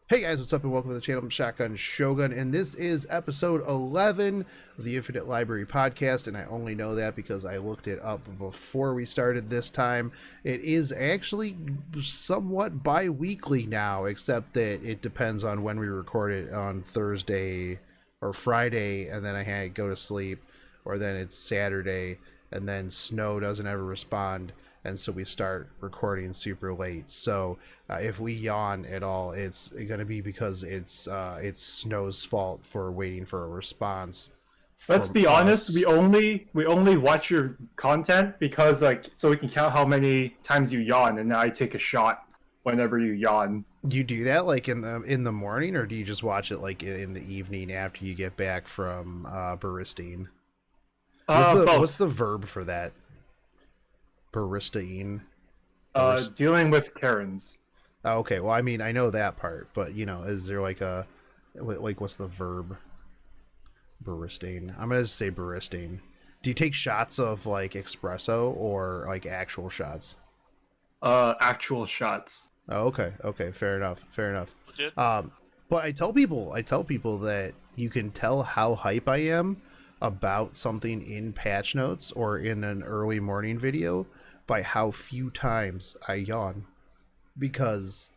Hey guys, what's up and welcome to the channel. I'm Shotgun Shogun, and this is episode 11 of the Infinite Library podcast, and I only know that because I looked it up before we started this time. It is actually somewhat bi-weekly now, except that it depends on when we record it on Thursday or Friday, and then I go to sleep, or then it's Saturday, and then Snow doesn't ever respond, and so we start recording super late. So if we yawn at all, it's going to be because it's Snow's fault for waiting for a response. Let's be honest, we only watch your content because so we can count how many times you yawn, and I take a shot whenever you yawn. Do you do that like in the morning, or do you just watch it like in the evening after you get back from baristing? What's the verb for that? Baristing. Dealing with Karens. Oh, okay, well, I mean, I know that part, but is there like what's the verb? Baristing. I'm gonna say baristing. Do you take shots of like espresso or like actual shots? Actual shots. Oh, okay, fair enough. Legit? But I tell people that you can tell how hype I am about something in patch notes or in an early morning video by how few times I yawn, because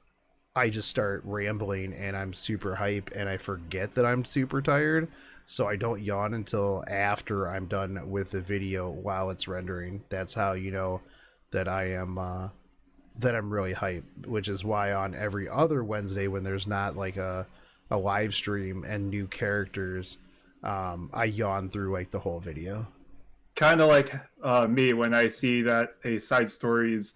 I just start rambling and I'm super hype and I forget that I'm super tired, so I don't yawn until after I'm done with the video while it's rendering. That's how you know that I'm really hype, which is why on every other Wednesday when there's not like a live stream and new characters, I yawn through like the whole video. Kind of like me when I see that a side story's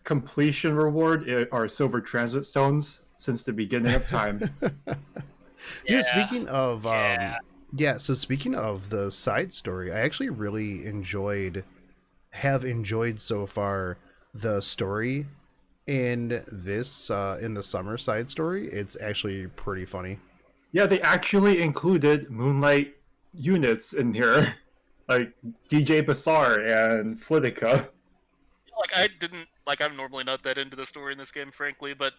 completion reward are silver transit stones since the beginning of time. Yeah. Speaking of so speaking of the side story, I actually really have enjoyed so far the story in this in the summer side story. It's actually pretty funny. Yeah, they actually included Moonlight units in here, like DJ Bazaar and Flitica. I'm normally not that into the story in this game, frankly, but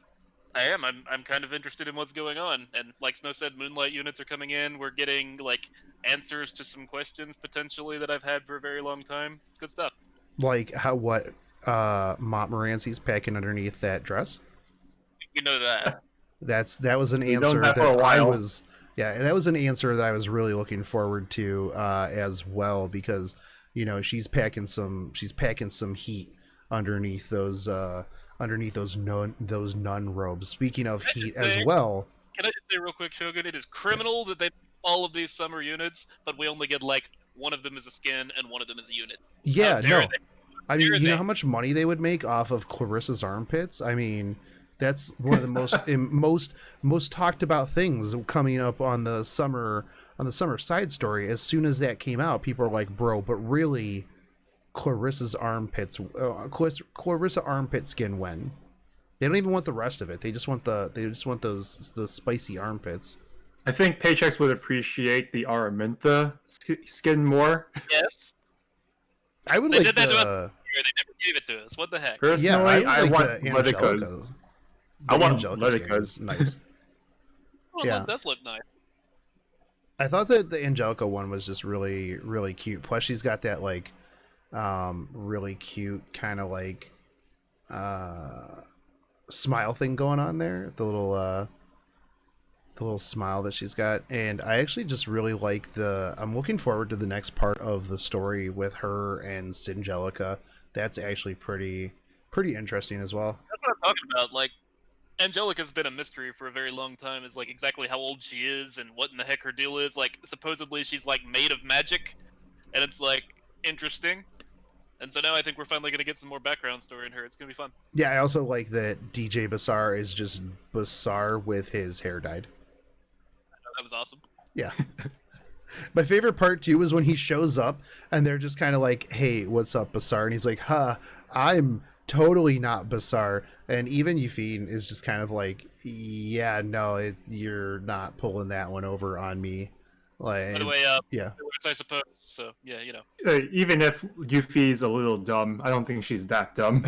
I am. I'm kind of interested in what's going on. And like Snow said, Moonlight units are coming in. We're getting like answers to some questions potentially that I've had for a very long time. It's good stuff. Like what Montmorency's packing underneath that dress. You know that. That was an answer that that was an answer that I was really looking forward to as well, because she's packing some heat underneath those nun robes. Speaking of heat as well, can I just say real quick, Shogun, it is criminal that they all of these summer units, but we only get like one of them is a skin and one of them is a unit. Yeah, no. I mean, you know how much money they would make off of Clarissa's armpits? I mean, that's one of the most talked about things coming up on the summer side story. As soon as that came out, people are like, "Bro, but really, Clarissa armpit skin when?" They don't even want the rest of it. They just want the spicy armpits. I think Paychecks would appreciate the Araminta skin more. Yes. I would They did that to us. They never gave it to us. What the heck? Personally, I want Angelica's. I want Angelica's nice. Well, Yeah, it does look nice. I thought that the Angelica one was just really, really cute. Plus, she's got that like really cute kind of like smile thing going on there. The little smile that she's got, and I actually just really like I'm looking forward to the next part of the story with her and Singelica. That's actually pretty interesting as well. That's what I'm talking about. Like, Angelica's been a mystery for a very long time. Is like exactly how old she is and what in the heck her deal is. Like, supposedly she's like made of magic, and it's like interesting. And so now I think we're finally gonna get some more background story in her. It's gonna be fun. Yeah, I also like that DJ Bazaar is just Bazaar with his hair dyed. That was awesome. Yeah. My favorite part too is when he shows up and they're just kind of like, "Hey, what's up, Bazaar?" And he's like, I'm totally not Bazaar." And even Yufine is just kind of like, "Yeah, no, you're not pulling that one over on me." Like, By the way, yeah, I suppose. So yeah, Even if Yuffie's a little dumb, I don't think she's that dumb.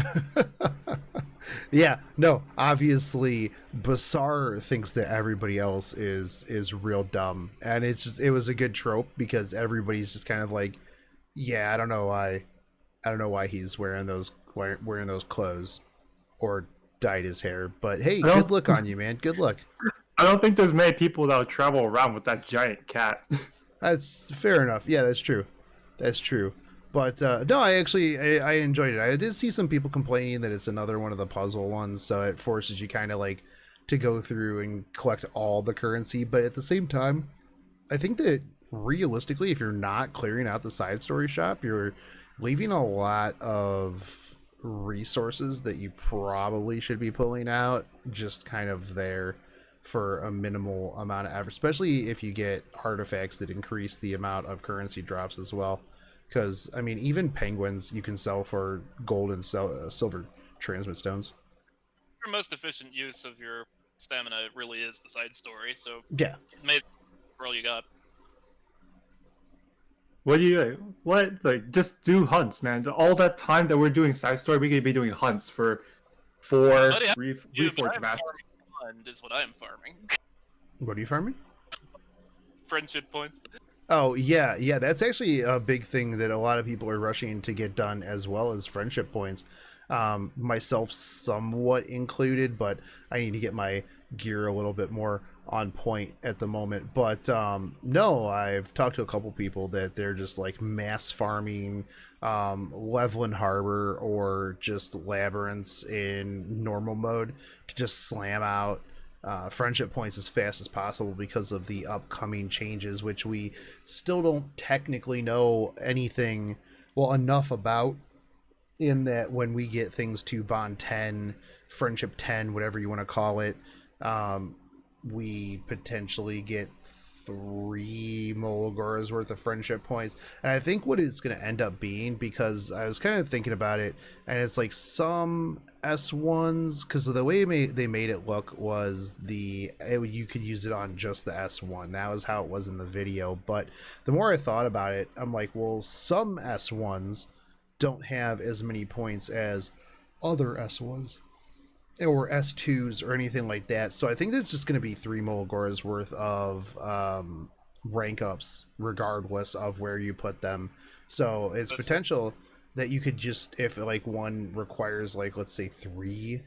Yeah, no, obviously Basar thinks that everybody else is real dumb. And it was a good trope because everybody's just kind of like, yeah, I don't know why he's wearing those clothes or dyed his hair. But hey, I good don't look on you, man. Good look. I don't think there's many people that would travel around with that giant cat. That's fair enough. Yeah, that's true. That's true. But no, I enjoyed it. I did see some people complaining that it's another one of the puzzle ones, so it forces you kind of like to go through and collect all the currency. But at the same time, I think that realistically, if you're not clearing out the side story shop, you're leaving a lot of resources that you probably should be pulling out just kind of there for a minimal amount of effort, especially if you get artifacts that increase the amount of currency drops as well. Because, I mean, even penguins you can sell for gold and silver transmit stones. Your most efficient use of your stamina really is the side story, so Yeah. amazing for all you got. Just do hunts, man. All that time that we're doing side story, we could be doing hunts for 4 Buddy, reforge maps. Is what I'm farming. What are you farming? Friendship points. Oh, yeah. That's actually a big thing that a lot of people are rushing to get done, as well as friendship points. Myself somewhat included, but I need to get my gear a little bit more on point at the moment. But no, I've talked to a couple people that they're just like mass farming Levelin Harbor or just labyrinths in normal mode to just slam out friendship points as fast as possible because of the upcoming changes, which we still don't technically know anything enough about, in that when we get things to bond 10, friendship 10, whatever you want to call it, we potentially get 3 Molagora's worth of friendship points. And I think what it's going to end up being, because I was kind of thinking about it, and it's like some S1s, because the way they made it look was you could use it on just the S1. That was how it was in the video. But the more I thought about it, I'm like, well, some S1s don't have as many points as other S1s or S2s or anything like that. So I think that's just going to be 3 Molagora's worth of rank ups regardless of where you put them. So it's potential that you could just, if like one requires like, let's say 3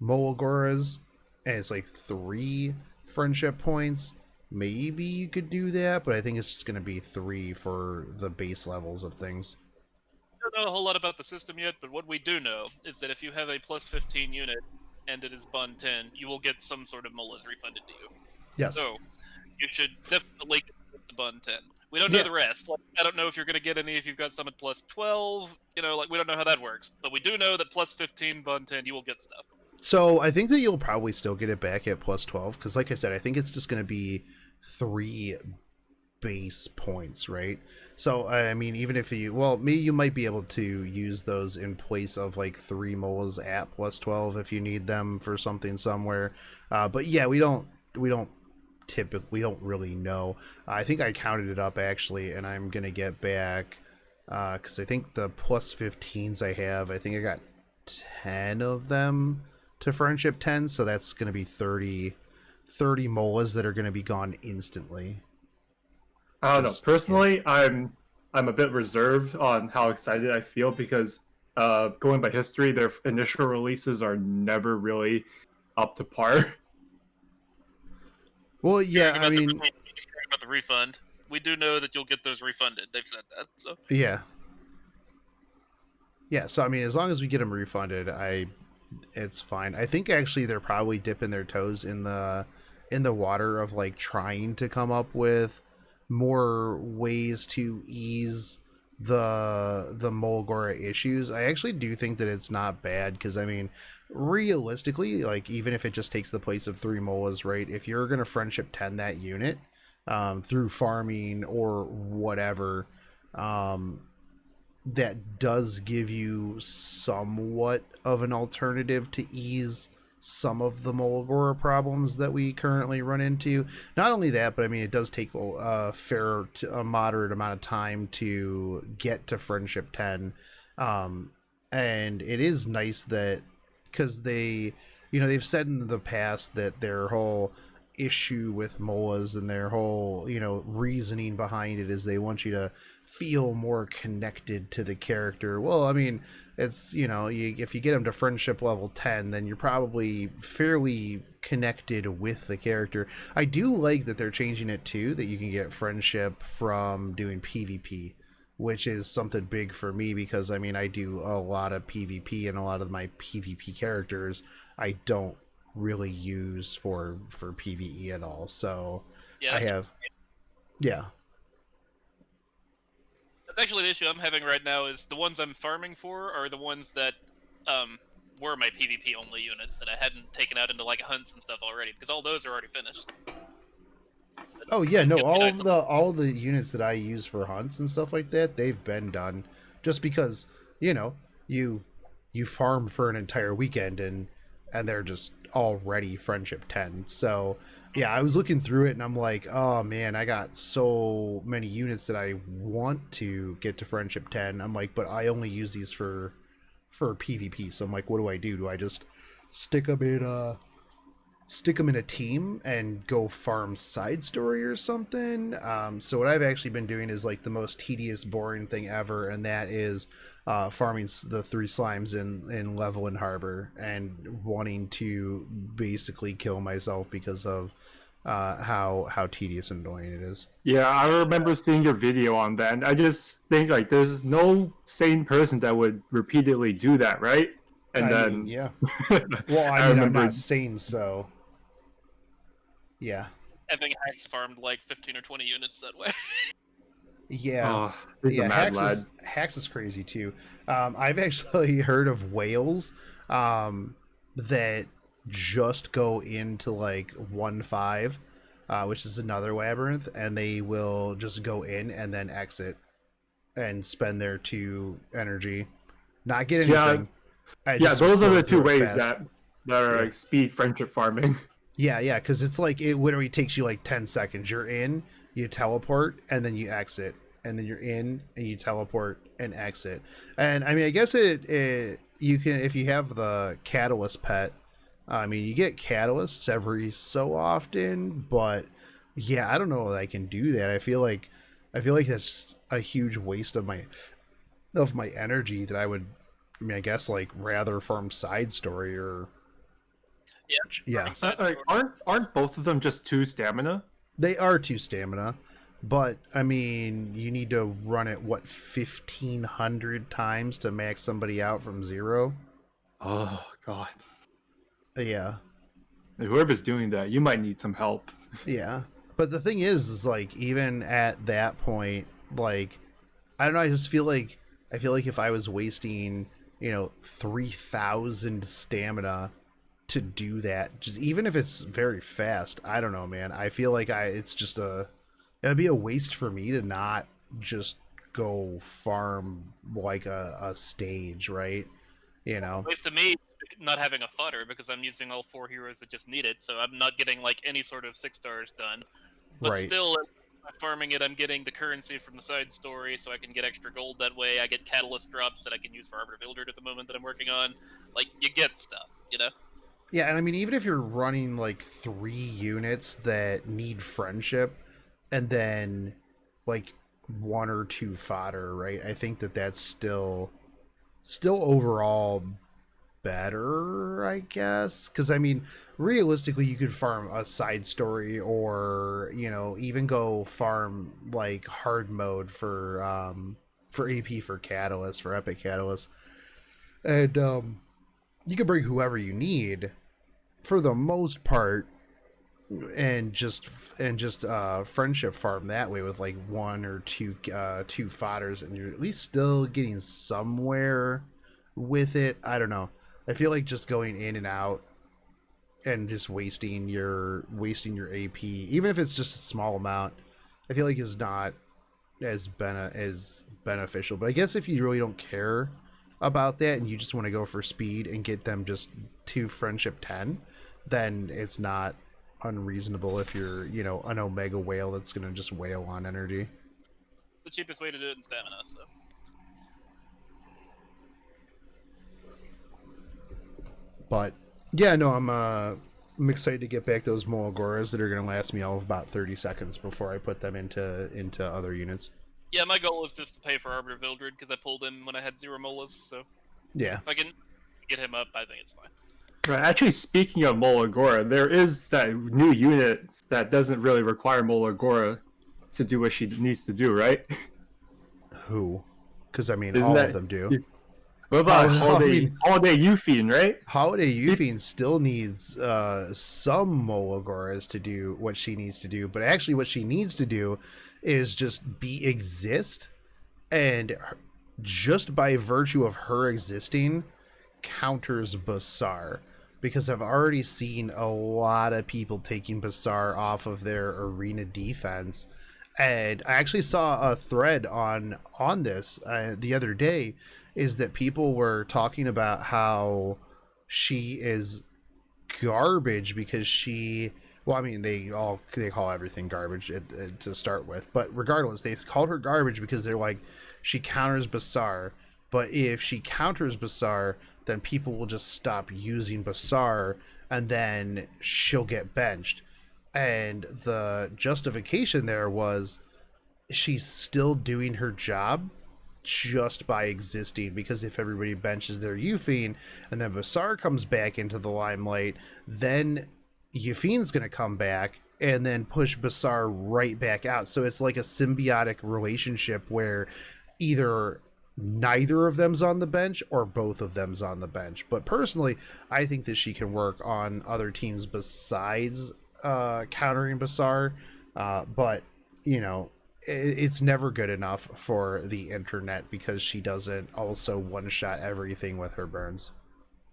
Molagora's and it's like 3 friendship points, maybe you could do that, but I think it's just going to be 3 for the base levels of things. I don't know a whole lot about the system yet, but what we do know is that if you have a plus 15 unit and it is bond 10, you will get some sort of molas refunded to you. Yes. So you should definitely get the bond 10. We don't know the rest. Like, I don't know if you're going to get any if you've got some at plus 12. You know, like we don't know how that works. But we do know that plus 15, bond 10, you will get stuff. So I think that you'll probably still get it back at plus 12, because like I said, I think it's just going to be 3 base points, right? So I mean, even if maybe you might be able to use those in place of like 3 molas at plus 12 if you need them for something somewhere. But yeah, we don't really know. I think I counted it up actually, and I'm gonna get back because I think the plus 15s I have, I think I got 10 of them to friendship 10, so that's gonna be 30 molas that are gonna be gone instantly. I don't know. Personally, I'm a bit reserved on how excited I feel because going by history, their initial releases are never really up to par. Well, yeah, I mean, about the refund, we do know that you'll get those refunded. They've said that. So yeah. So I mean, as long as we get them refunded, it's fine. I think actually they're probably dipping their toes in the water of like trying to come up with more ways to ease the Molgora issues. I actually do think that it's not bad, because I mean, realistically, like even if it just takes the place of 3 molas, right, if you're gonna friendship 10 that unit through farming or whatever, that does give you somewhat of an alternative to ease some of the Molagora problems that we currently run into. Not only that, but I mean, it does take a moderate amount of time to get to friendship 10. And it is nice that because they've said in the past that their whole issue with molas and their whole reasoning behind it is they want you to feel more connected to the character. Well, I mean, it's if you get them to friendship level 10, then you're probably fairly connected with the character. I do like that they're changing it too, that you can get friendship from doing PvP, which is something big for me because I mean I do a lot of PvP, and a lot of my PvP characters I don't really use for PvE at all. So Yeah, I have yeah. that's actually the issue I'm having right now. Is the ones I'm farming for are the ones that were my PvP only units that I hadn't taken out into like hunts and stuff already, because all those are already finished. Oh yeah, It's no, gonna be nice to- all of the units that I use for hunts and stuff like that, they've been done. Just because, you farm for an entire weekend and they're just already friendship 10. So, yeah, I was looking through it and I'm like, "Oh man, I got so many units that I want to get to friendship 10." I'm like, "But I only use these for PvP." So I'm like, "What do I do? Do I just stick them in a team and go farm side story or something?" So what I've actually been doing is like the most tedious, boring thing ever, and that is farming the 3 slimes in Level and Harbor, and wanting to basically kill myself because of how tedious and annoying it is. Yeah, I remember seeing your video on that, and I just think like there's no sane person that would repeatedly do that, right? And I then mean, yeah. Well, I mean, I'm not sane, so yeah. I think Hacks farmed like 15 or 20 units that way. Yeah. Oh, he's a mad lad. Hacks is crazy too. I've actually heard of whales that just go into like 1-5, which is another labyrinth, and they will just go in and then exit and spend their 2 energy, not get anything. Yeah, those are go the 2 through it ways fast. that are like speed friendship farming. Yeah, because it's like it literally takes you like 10 seconds. You're in, you teleport, and then you exit, and then you're in, and you teleport and exit. And I mean, I guess it you can, if you have the catalyst pet. I mean, you get catalysts every so often, but yeah, I don't know that I can do that. I feel like that's a huge waste of my energy that I would. I mean, I guess like rather farm side story or. Yeah, Like, aren't both of them just 2 stamina? they are 2 stamina, but I mean, you need to run it 1,500 times to max somebody out from 0. Oh god. Yeah, Whoever's doing that, you might need some help. yeah. But the thing is like even at that point, like I don't know. I feel like if I was wasting 3,000 stamina to do that, just even if it's very fast, I don't know, man. I feel like it'd be a waste for me to not just go farm like a stage, right? At least to me, not having a fodder because I'm using all 4 heroes that just need it, so I'm not getting like any sort of 6 stars done. But Right. still, by farming it, I'm getting the currency from the side story, so I can get extra gold that way. I get catalyst drops that I can use for Arbiter Builder at the moment that I'm working on. Like, you get stuff, you know? Yeah, and I mean, even if you're running like 3 units that need friendship, and then like 1 or 2 fodder, right? I think that's still overall better, I guess. Because I mean, realistically, you could farm a side story, or even go farm like hard mode for AP for catalyst, for epic catalyst, and you can bring whoever you need for the most part, and just friendship farm that way with like 1 or 2 fodders, and you're at least still getting somewhere with it. I don't know. I feel like just going in and out and just wasting your AP, even if it's just a small amount, I feel like is not as beneficial. But I guess if you really don't care about that and you just want to go for speed and get them just to friendship 10, then it's not unreasonable if you're an omega whale that's gonna just whale on energy. It's the cheapest way to do it in stamina, so. But yeah, no, I'm excited to get back those Molagoras that are going to last me all of about 30 seconds before I put them into other units. Yeah, my goal is just to pay for Arbiter Vildred because I pulled him when I had 0 molas. So Yeah. if I can get him up, I think it's fine. Right. Actually, speaking of Molagora, there is that new unit that doesn't really require Molagora to do what she needs to do, right? Who? Because I mean, Isn't all that, of them do. What about I Holiday Euphine, right? Holiday Euphine still needs some Molagoras to do what she needs to do, but actually what she needs to do is just exist, and just by virtue of her existing counters Basar, because I've already seen a lot of people taking Basar off of their arena defense. And I actually saw a thread on this the other day, is that people were talking about how she is garbage because well, I mean, they call everything garbage to start with, but regardless, they called her garbage because they're like, she counters Basar, but if she counters Basar, then people will just stop using Basar, and then she'll get benched. And the justification there was she's still doing her job just by existing, because if everybody benches their Euphine and then Basar comes back into the limelight, then Euphine's going to come back and then push Basar right back out. So it's like a symbiotic relationship where either neither of them's on the bench or both of them's on the bench. But personally, I think that she can work on other teams besides countering Basar, but you know, it's never good enough for the internet because she doesn't also one-shot everything with her burns.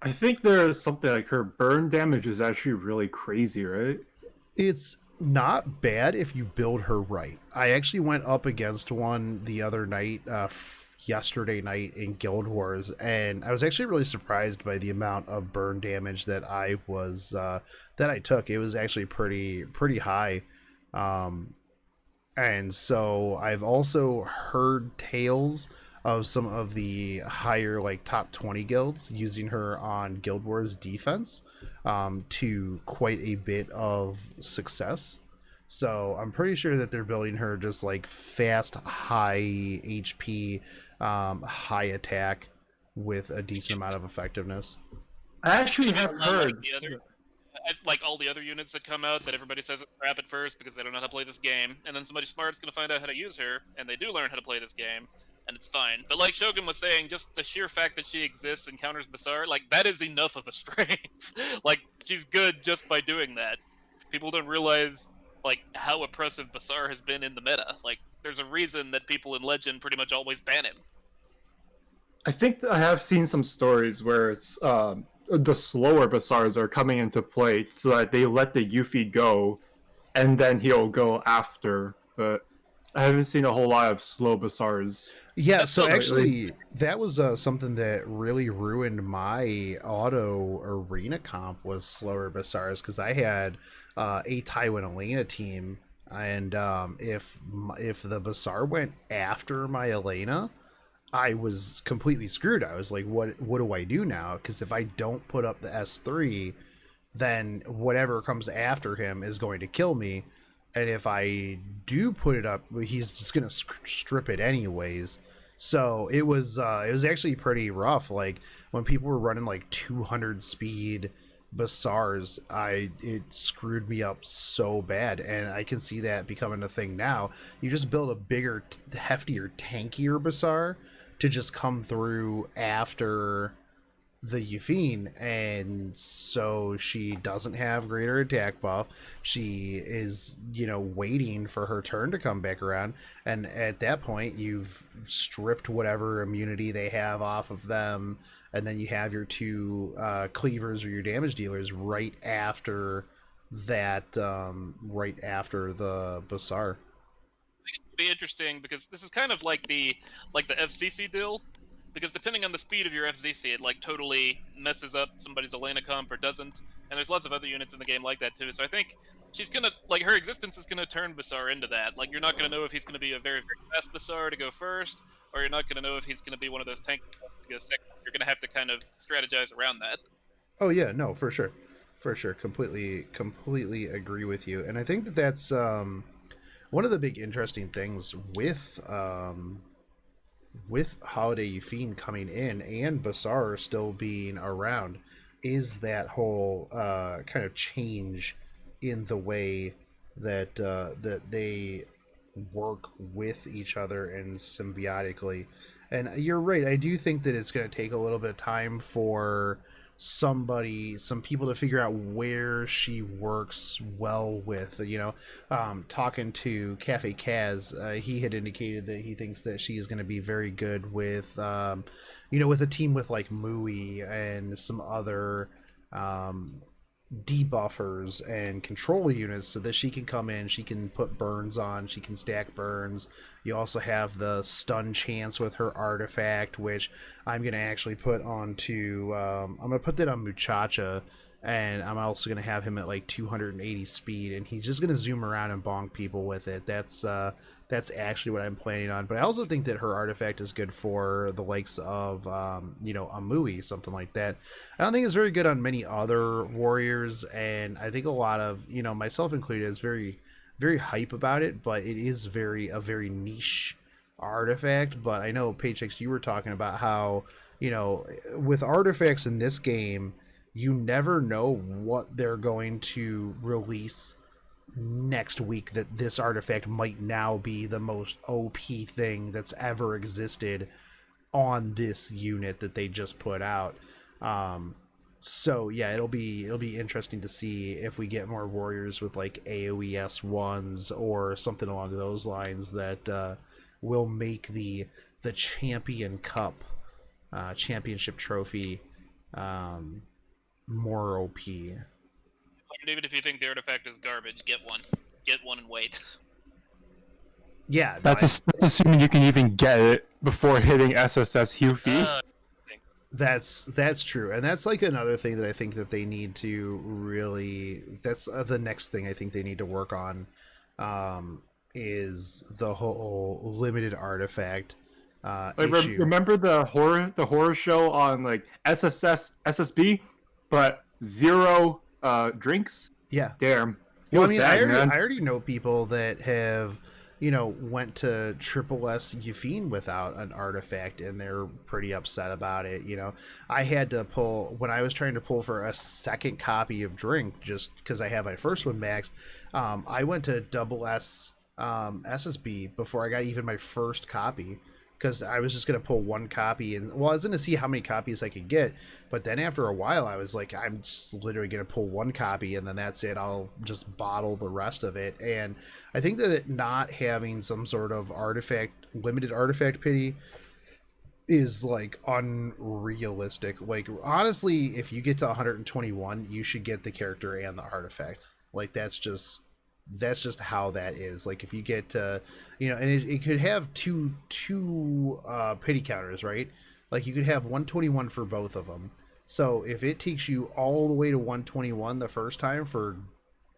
I think there's something like her burn damage is actually really crazy, right? It's not bad if you build her right. I actually went up against one the other night, yesterday night in Guild Wars, and I was actually really surprised by the amount of burn damage that I took. It was actually pretty high. And so I've also heard tales of some of the higher, like, top 20 guilds using her on Guild Wars defense to quite a bit of success. So I'm pretty sure that they're building her just like fast, high HP, high attack with a decent amount of effectiveness. I actually have heard. Like all the other units that come out that everybody says it's crap at first because they don't know how to play this game, and then somebody smart's going to find out how to use her, and they do learn how to play this game, and it's fine. But like Shogun was saying, just the sheer fact that she exists and counters Basar, like, that is enough of a strength. Like, she's good just by doing that. People don't realize, like, how oppressive Basar has been in the meta. Like, there's a reason that people in Legend pretty much always ban him. I think I have seen some stories where it's the slower Basars are coming into play so that they let the Yuffie go and then he'll go after, but I haven't seen a whole lot of slow Basars. Yeah, so actually that was something that really ruined my auto arena comp, was slower Basars, because I had a Tywin Elena team, and if the Basar went after my Elena, I was completely screwed. I was like, what do I do now? Because if I don't put up the S3, then whatever comes after him is going to kill me. And if I do put it up, he's just going to strip it anyways. So it was actually pretty rough. Like, when people were running like 200 speed Basars, it screwed me up so bad, and I can see that becoming a thing now. You just build a bigger, heftier, tankier Basar to just come through after the Yuffine, and so she doesn't have greater attack buff. She is, waiting for her turn to come back around, and at that point you've stripped whatever immunity they have off of them, and then you have your two cleavers or your damage dealers right after that, right after the Basar. It'll be interesting because this is kind of like the FCC deal, because depending on the speed of your FCC, it like totally messes up somebody's Elena comp or doesn't. And there's lots of other units in the game like that too. So I think she's gonna, like, her existence is gonna turn Basar into that. Like, you're not gonna know if he's gonna be a very, very fast Basar to go first, or you're not gonna know if he's gonna be one of those tank to go second. You're gonna have to kind of strategize around that. Oh yeah, no, for sure, completely agree with you, and I think that that's one of the big interesting things with Holiday Yufine coming in and Basar still being around is that whole kind of change in the way that they work with each other and symbiotically. And you're right. I do think that it's going to take a little bit of time for some people to figure out where she works well with. Talking to Cafe Kaz, he had indicated that he thinks that she is going to be very good with, with a team with like Mui and some other debuffers and control units so that she can come in, she can put burns on, she can stack burns. You also have the stun chance with her artifact, which I'm going to actually put onto I'm going to put that on Muchacha, and I'm also going to have him at like 280 speed, and he's just going to zoom around and bonk people with it. That's actually what I'm planning on. But I also think that her artifact is good for the likes of, a Mui, something like that. I don't think it's very good on many other warriors, and I think a lot of, myself included, is very, very hype about it, but it is a very niche artifact. But I know, Paychecks, you were talking about how, with artifacts in this game, you never know what they're going to release next week, that this artifact might now be the most OP thing that's ever existed on this unit that they just put out. So yeah, it'll be interesting to see if we get more warriors with like AoES ones or something along those lines that will make the Champion Cup championship trophy more OP. Even if you think the artifact is garbage, get one. Get one and wait. Yeah, no, that's assuming you can even get it before hitting SSS Hufi. That's true, and that's like another thing that I think that they need to really. That's the next thing I think they need to work on, is the whole limited artifact issue. Remember the horror show on like SSB, but zero drinks? Yeah. Damn. Well, I mean, I already know people that have, went to Triple S Yufine without an artifact, and they're pretty upset about it. I had to pull, when I was trying to pull for a second copy of Drink, just because I have my first one maxed, I went to Double S SSB before I got even my first copy, because I was just going to pull one copy, and I was going to see how many copies I could get, but then after a while I was like, I'm just literally going to pull one copy, and then that's it. I'll just bottle the rest of it. And I think that not having some sort of limited artifact pity is like unrealistic. Like, honestly, if you get to 121, you should get the character and the artifact. Like, that's just how that is. Like, if you get to, and it could have two pity counters, right? Like, you could have 121 for both of them. So if it takes you all the way to 121 the first time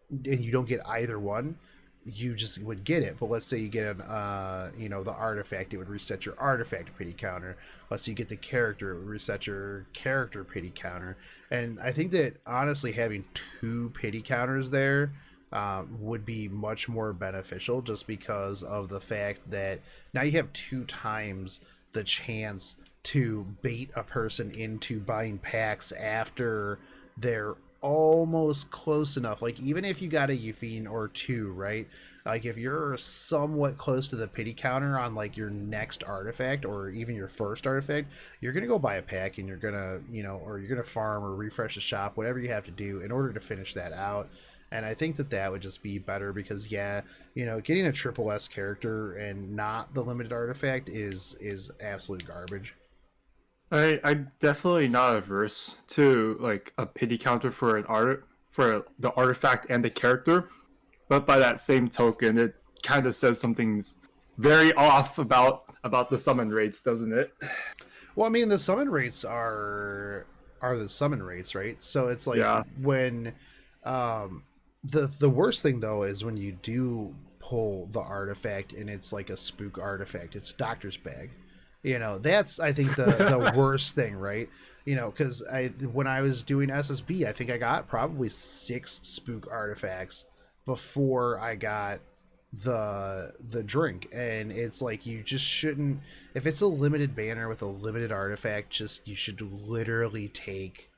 and you don't get either one, you just would get it. But let's say you get the artifact, it would reset your artifact pity counter. Let's say you get the character, it would reset your character pity counter. And I think that honestly having two pity counters there would be much more beneficial, just because of the fact that now you have 2 times the chance to bait a person into buying packs after they're almost close enough. Like, even if you got a Yufine or 2, right? Like, if you're somewhat close to the pity counter on like your next artifact or even your first artifact, you're gonna go buy a pack, and you're gonna or you're gonna farm or refresh the shop, whatever you have to do in order to finish that out. And I think that would just be better, because getting a triple S character and not the limited artifact is absolute garbage. I'm definitely not averse to like a pity counter for the artifact and the character, but by that same token, it kind of says something's very off about the summon rates, doesn't it? Well, I mean, the summon rates are the summon rates, right? So it's like, when the worst thing though is when you do pull the artifact and it's like a spook artifact. It's Doctor's Bag. That's, I think, the worst thing, right? Because when I was doing SSB, I think I got probably 6 spook artifacts before I got the drink. And it's like, you just shouldn't, if it's a limited banner with a limited artifact, just, you should literally take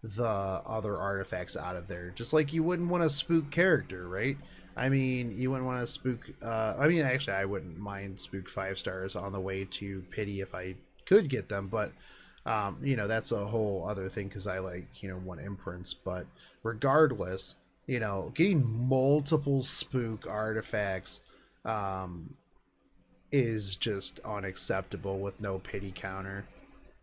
the other artifacts out of there, just like you wouldn't want to spook character, right? I mean, you wouldn't want to spook actually, I wouldn't mind spook 5 stars on the way to pity if I could get them, but that's a whole other thing, because I like, want imprints. But regardless, getting multiple spook artifacts is just unacceptable with no pity counter.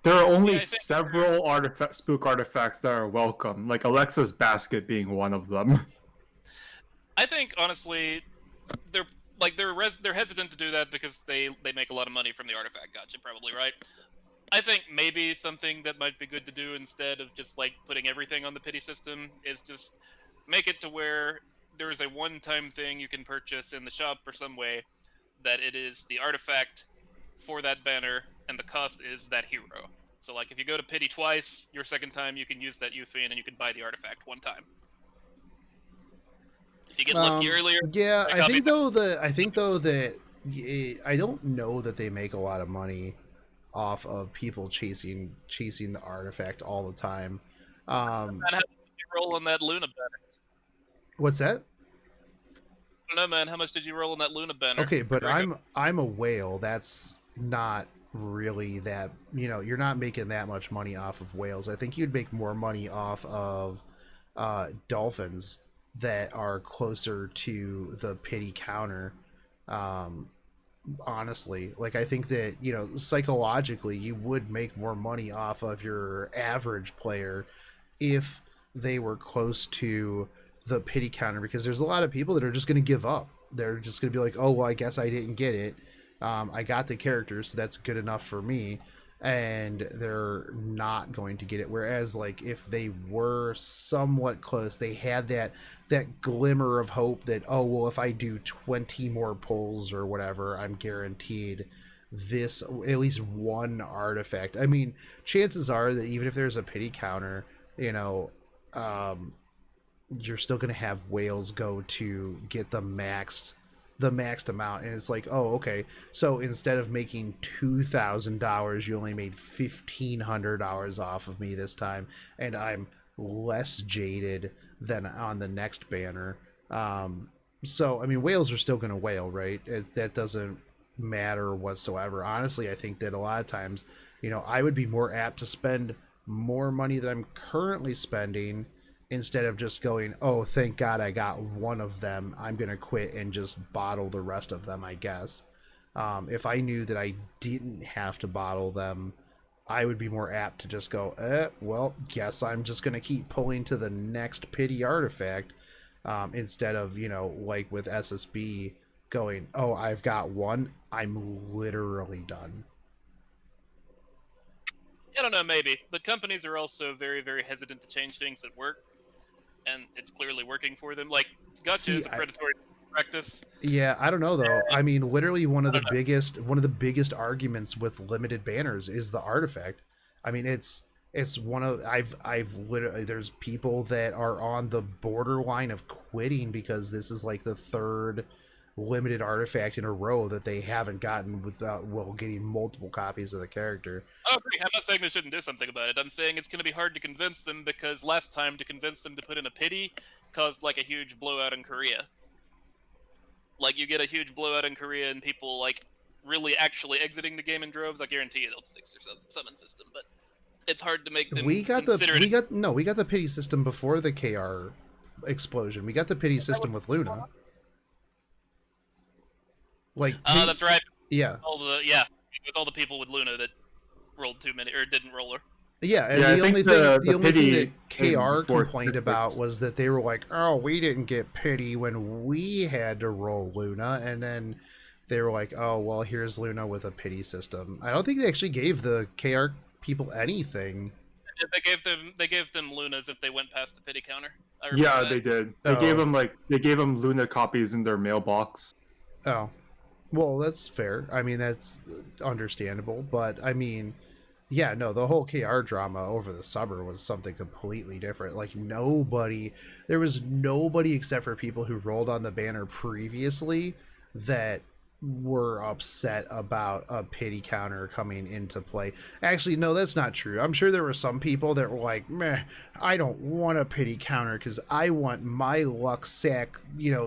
There are only several spook artifacts that are welcome, like Alexa's basket being one of them. I think honestly, they're hesitant to do that because they make a lot of money from the artifact gacha, probably, right? I think maybe something that might be good to do instead of just like putting everything on the pity system is just make it to where there is a one-time thing you can purchase in the shop or some way that it is the artifact for that banner, and the cost is that hero. So like if you go to pity twice, your second time you can use that Yuffie and you can buy the artifact one time. If you get lucky earlier. Yeah, I think though that I don't know that they make a lot of money off of people chasing the artifact all the time. And how did you roll on that Luna banner? What's that? I don't know, man. How much did you roll on that Luna banner? Okay, but I'm a whale. That's not really that. You're not making that much money off of whales. I think you'd make more money off of dolphins that are closer to the pity counter. Honestly, like, I think that psychologically you would make more money off of your average player if they were close to the pity counter, because there's a lot of people that are just going to give up. They're just going to be like, oh well, I guess I didn't get it. I got the character, so that's good enough for me, and they're not going to get it. Whereas, like, if they were somewhat close, they had that glimmer of hope that, oh well, if I do 20 more pulls or whatever, I'm guaranteed this, at least one artifact. I mean, chances are that even if there's a pity counter, you're still going to have whales go to get the maxed amount, and it's like, oh, okay, so instead of making $2,000, you only made $1,500 off of me this time, and I'm less jaded than on the next banner. So I mean, whales are still going to whale, right? That doesn't matter whatsoever. Honestly, I think that a lot of times, I would be more apt to spend more money than I'm currently spending, instead of just going, oh, thank God I got one of them, I'm going to quit and just bottle the rest of them, I guess. If I knew that I didn't have to bottle them, I would be more apt to just go, well, guess I'm just going to keep pulling to the next pity artifact, instead of, like with SSB, going, oh, I've got one, I'm literally done. I don't know, maybe. But companies are also very, very hesitant to change things that work, and it's clearly working for them. Like, gacha is a predatory practice. Yeah, I don't know though. I mean, literally one of the biggest arguments with limited banners is the artifact. I mean, it's one of I've literally, there's people that are on the borderline of quitting because this is like the third limited artifact in a row that they haven't gotten without getting multiple copies of the character. Oh, agree. I'm not saying they shouldn't do something about it. I'm saying it's going to be hard to convince them, because last time to convince them to put in a pity caused like a huge blowout in Korea. Like, you get a huge blowout in Korea and people like really actually exiting the game in droves. I guarantee you they'll fix their summon system, but it's hard to make them. We got the pity system before the KR explosion. We got the pity system with Luna. Like, that's right. Yeah. With all the people with Luna that rolled too many or didn't roll her. Yeah, and the only thing that KR complained about was that they were like, oh, we didn't get pity when we had to roll Luna, and then they were like, oh, well, here's Luna with a pity system. I don't think they actually gave the KR people anything. They gave them Lunas if they went past the pity counter. Yeah, they did. They gave them Luna copies in their mailbox. Oh. Well, that's fair. I mean, that's understandable. But I mean, yeah, no, the whole KR drama over the summer was something completely different. Like there was nobody except for people who rolled on the banner previously that were upset about a pity counter coming into play. Actually, no, that's not true. I'm sure there were some people that were like, meh, I don't want a pity counter because I want my luck sack,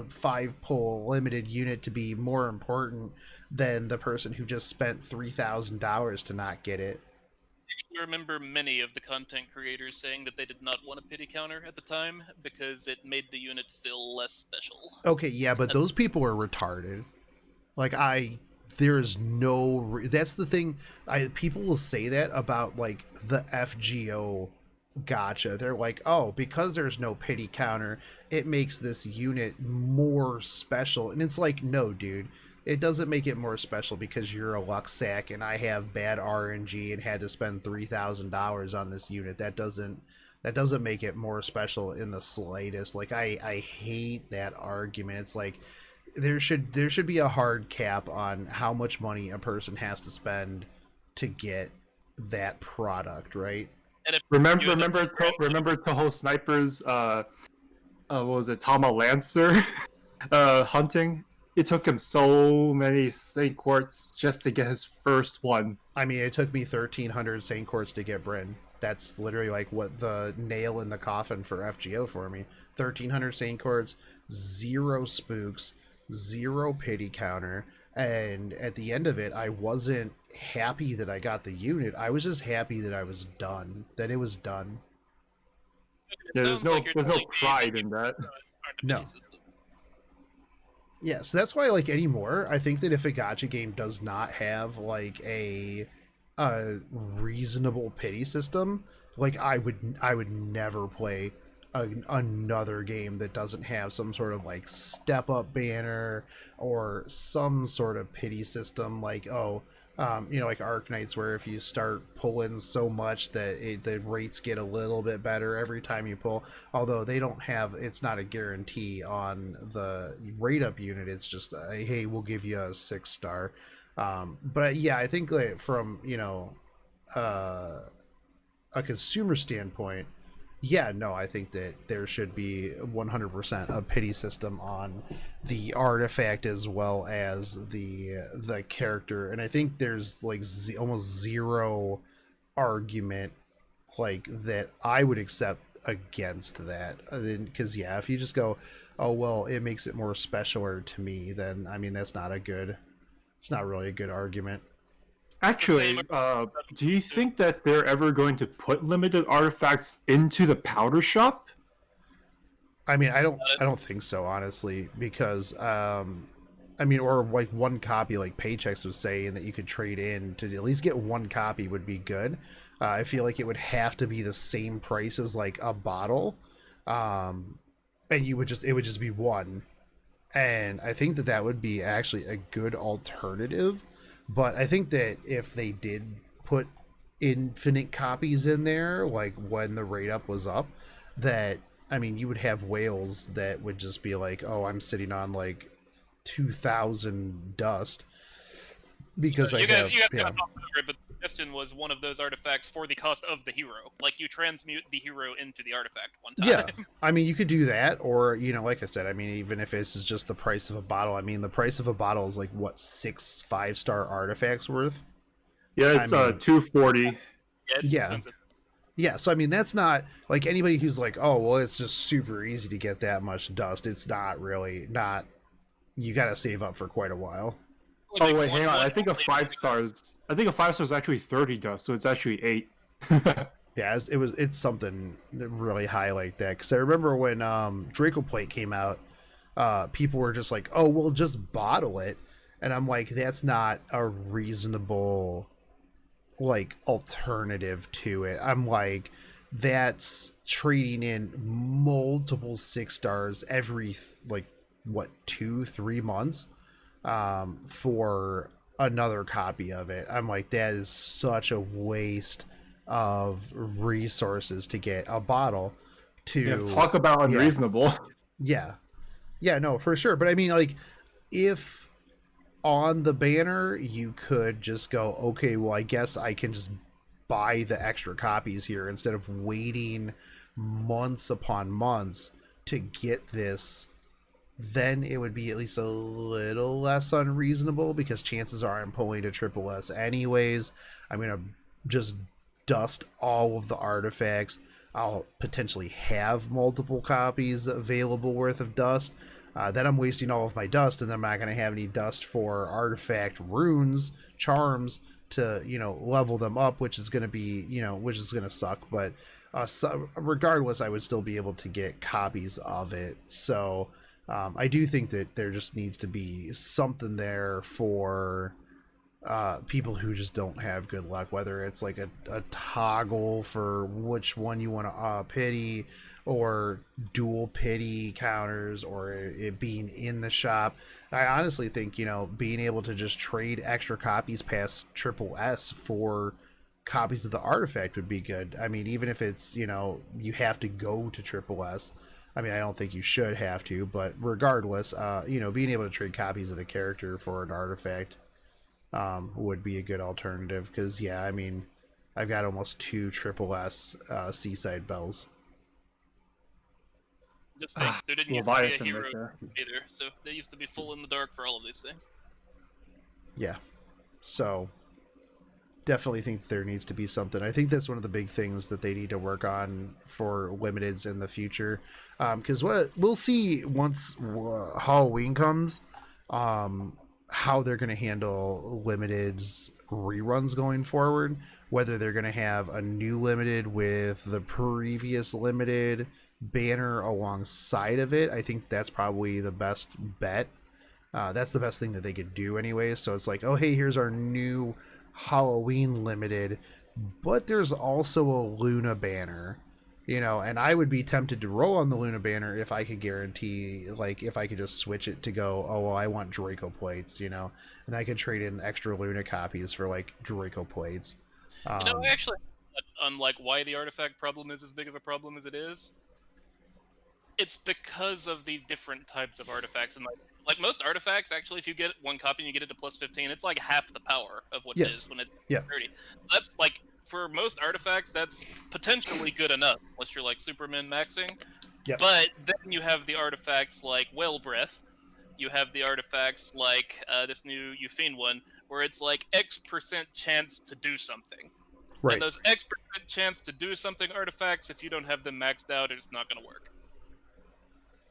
5 pull limited unit to be more important than the person who just spent $3,000 to not get it. I remember many of the content creators saying that they did not want a pity counter at the time because it made the unit feel less special. Okay, yeah, but those people are retarded. Like there's that's the thing. People will say that about like the FGO gacha. They're like, oh, because there's no pity counter, it makes this unit more special. And it's like, no, dude, it doesn't make it more special because you're a luck sack and I have bad RNG and had to spend $3,000 on this unit. That doesn't make it more special in the slightest. Like I hate that argument. It's like there should be a hard cap on how much money a person has to spend to get that product, right? And if Remember Toho Sniper's what was it, Tama Lancer hunting? It took him so many Saint Quartz just to get his first one. I mean, it took me 1,300 Saint Quartz to get Bryn. That's literally like what the nail in the coffin for FGO for me. 1,300 Saint Quartz, 0 spooks, 0 pity counter, and at the end of it, I wasn't happy that I got the unit. I was just happy that I was done. That it was done. Yeah, there's no pride in that. No. Yeah, so that's why, like, anymore, I think that if a gacha game does not have like a reasonable pity system, like I would never play another game that doesn't have some sort of like step up banner or some sort of pity system. Like, like Arknights, where if you start pulling so much that the rates get a little bit better every time you pull, although they don't have, it's not a guarantee on the rate up unit, it's just hey, we'll give you a 6-star. But yeah, I think like from a consumer standpoint, yeah, no, I think that there should be 100% a pity system on the artifact as well as the character, and I think there's like almost zero argument like that I would accept against that. Because yeah, if you just go, oh well, it makes it more specialer to me, then I mean it's not really a good argument. Actually, do you think that they're ever going to put limited artifacts into the powder shop? I mean, I don't think so, honestly, because or like one copy, like Paychecks was saying that you could trade in to at least get one copy would be good. I feel like it would have to be the same price as like a bottle, and it would just be one, and I think that would be actually a good alternative. But I think that if they did put infinite copies in there, like when the rate up was up, that, I mean, you would have whales that would just be like, oh, I'm sitting on like 2,000 dust because you guys kind of talked over it, but the suggestion was one of those artifacts for the cost of the hero. Like you transmute the hero into the artifact one time. Yeah, I mean, you could do that, or like I said, I mean, even if it's just the price of a bottle, I mean, the price of a bottle is like what, 6 5-star artifacts worth? Yeah, it's $240. Yeah, it's expensive. Yeah, so I mean, that's not like anybody who's like, oh well, it's just super easy to get that much dust. It's not really. You gotta save up for quite a while. Oh wait, hang on. I think a 5-star is actually 30 dust, so it's actually 8. Yeah, it's something really high like that. Because I remember when Draco Plate came out, people were just like, "Oh, we'll just bottle it," and I'm like, "That's not a reasonable like alternative to it." I'm like, "That's trading in multiple 6-stars every like what 2-3 months for another copy of it." I'm like, that is such a waste of resources to get a bottle to talk about unreasonable. Yeah, no, for sure. But I mean, like, if on the banner, you could just go, okay, well, I guess I can just buy the extra copies here instead of waiting months upon months to get this. Then it would be at least a little less unreasonable, because chances are I'm pulling a triple S anyways. I'm going to just dust all of the artifacts. I'll potentially have multiple copies available worth of dust. Then I'm wasting all of my dust, and I'm not going to have any dust for artifact runes, charms, to, you know, level them up, which is going to be, you know, which is going to suck. But so regardless, I would still be able to get copies of it. So I do think that there just needs to be something there for people who just don't have good luck, whether it's like a toggle for which one you want to pity, or dual pity counters, or it being in the shop. I honestly think, you know, being able to just trade extra copies past triple S for copies of the artifact would be good. I mean, even if it's, you know, you have to go to triple S. I mean, I don't think you should have to, but regardless, you know, being able to trade copies of the character for an artifact would be a good alternative. Because, yeah, I mean, I've got almost 2 triple S seaside bells. Just think, there didn't used to be a Leviathan hero right there. either, so they used to be full in the dark for all of these things. Yeah. So definitely think there needs to be something. I think that's one of the big things that they need to work on for limiteds in the future. Because what we'll see once Halloween comes, how they're going to handle limiteds reruns going forward, whether they're going to have a new limited with the previous limited banner alongside of it. I think that's probably the best bet. That's the best thing that they could do anyway. So it's like, oh, hey, here's our new Halloween limited, but there's also a Luna banner, you know, and I would be tempted to roll on the Luna banner if I could guarantee, like, if I could just switch it to go, oh, well, I want Draco plates, you know, and I could trade in extra Luna copies for, like, Draco plates. You know, I actually, on like why the artifact problem is as big of a problem as it is, it's because of the different types of artifacts. And like most artifacts, actually, if you get one copy and you get it to plus 15, it's like half the power of what it is when it's 30. That's like, for most artifacts, that's potentially good enough, unless you're like Superman maxing. Yep. But then you have the artifacts like Whale Breath. You have the artifacts like this new Euphene one, where it's like X% chance to do something. Right. And those X% chance to do something artifacts, if you don't have them maxed out, it's not going to work.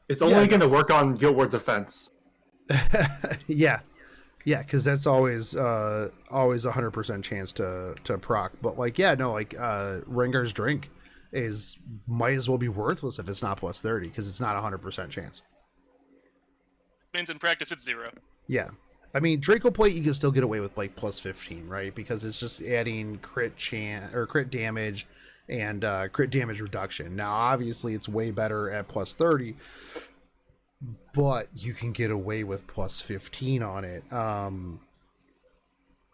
It's only going to work on Guild War Defense. Yeah, because that's always 100% chance to proc. But like, yeah, no, like Rengar's Drink might as well be worthless if it's not plus 30, because it's not 100% chance. Means in practice it's 0. Yeah, I mean, Draco Plate you can still get away with like plus 15, right? Because it's just adding crit chance or crit damage and crit damage reduction. Now, obviously, it's way better at plus 30, but you can get away with plus 15 on it.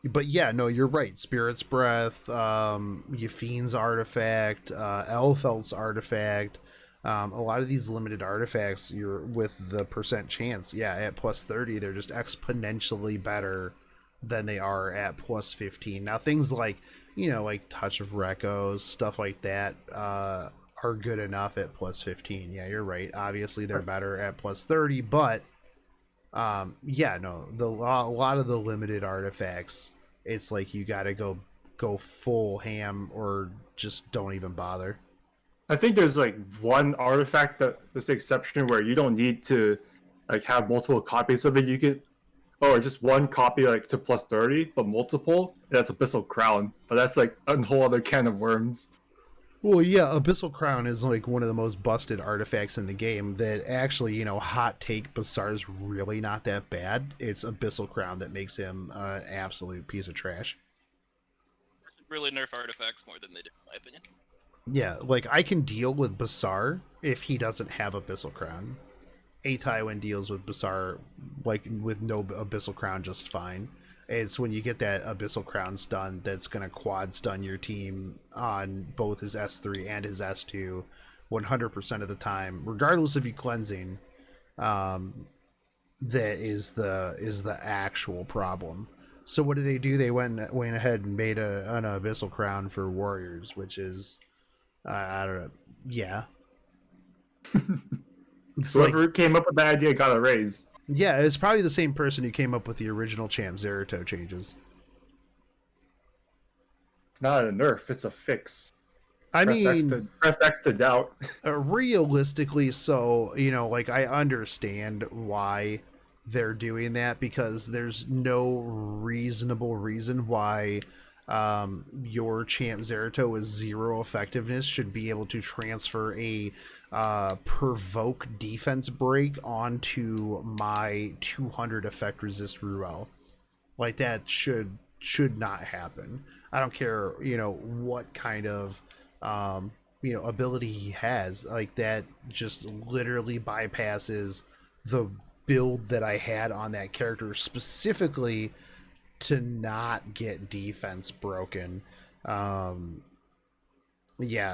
But yeah, no, you're right. Spirit's Breath, Yephine's artifact, Elfelt's artifact, a lot of these limited artifacts, you're with the percent chance, yeah, at plus 30, they're just exponentially better than they are at plus 15. Now, things like, you know, like Touch of Rekos, stuff like that, are good enough at plus 15. Yeah, you're right. Obviously, they're better at plus 30, but yeah, no, a lot of the limited artifacts, it's like you got to go full ham or just don't even bother. I think there's like one artifact that's the exception where you don't need to like have multiple copies of it. You could, or just one copy like to plus 30, but multiple. That's Abyssal Crown, but that's like a whole other can of worms. Well, yeah, Abyssal Crown is like one of the most busted artifacts in the game. That actually, you know, hot take, Bassar's really not that bad. It's Abyssal Crown that makes him an absolute piece of trash. Really nerf artifacts more than they do, in my opinion. Yeah, like I can deal with Bassar if he doesn't have Abyssal Crown. Tywin deals with Bassar like with no Abyssal Crown just fine. It's when you get that Abyssal Crown stun that's going to quad stun your team on both his S3 and his S2 100% of the time, regardless of you cleansing. that is the actual problem. So what did they do? They went ahead and made an abyssal crown for warriors, which is I don't know. Yeah. It's Whoever like, came up with that idea got a raise. yeah, it's probably the same person who came up with the original Champ Zerato changes. It's not a nerf, it's a fix. I mean, Press X to doubt. realistically, so, you know, like, I understand why they're doing that, because there's no reasonable reason why your Champ Zerato with 0 effectiveness should be able to transfer a provoke defense break onto my 200 effect resist Ruel. Like, that should not happen. I don't care, you know, what kind of you know, ability he has. Like, that just literally bypasses the build that I had on that character specifically to not get defense broken. Yeah,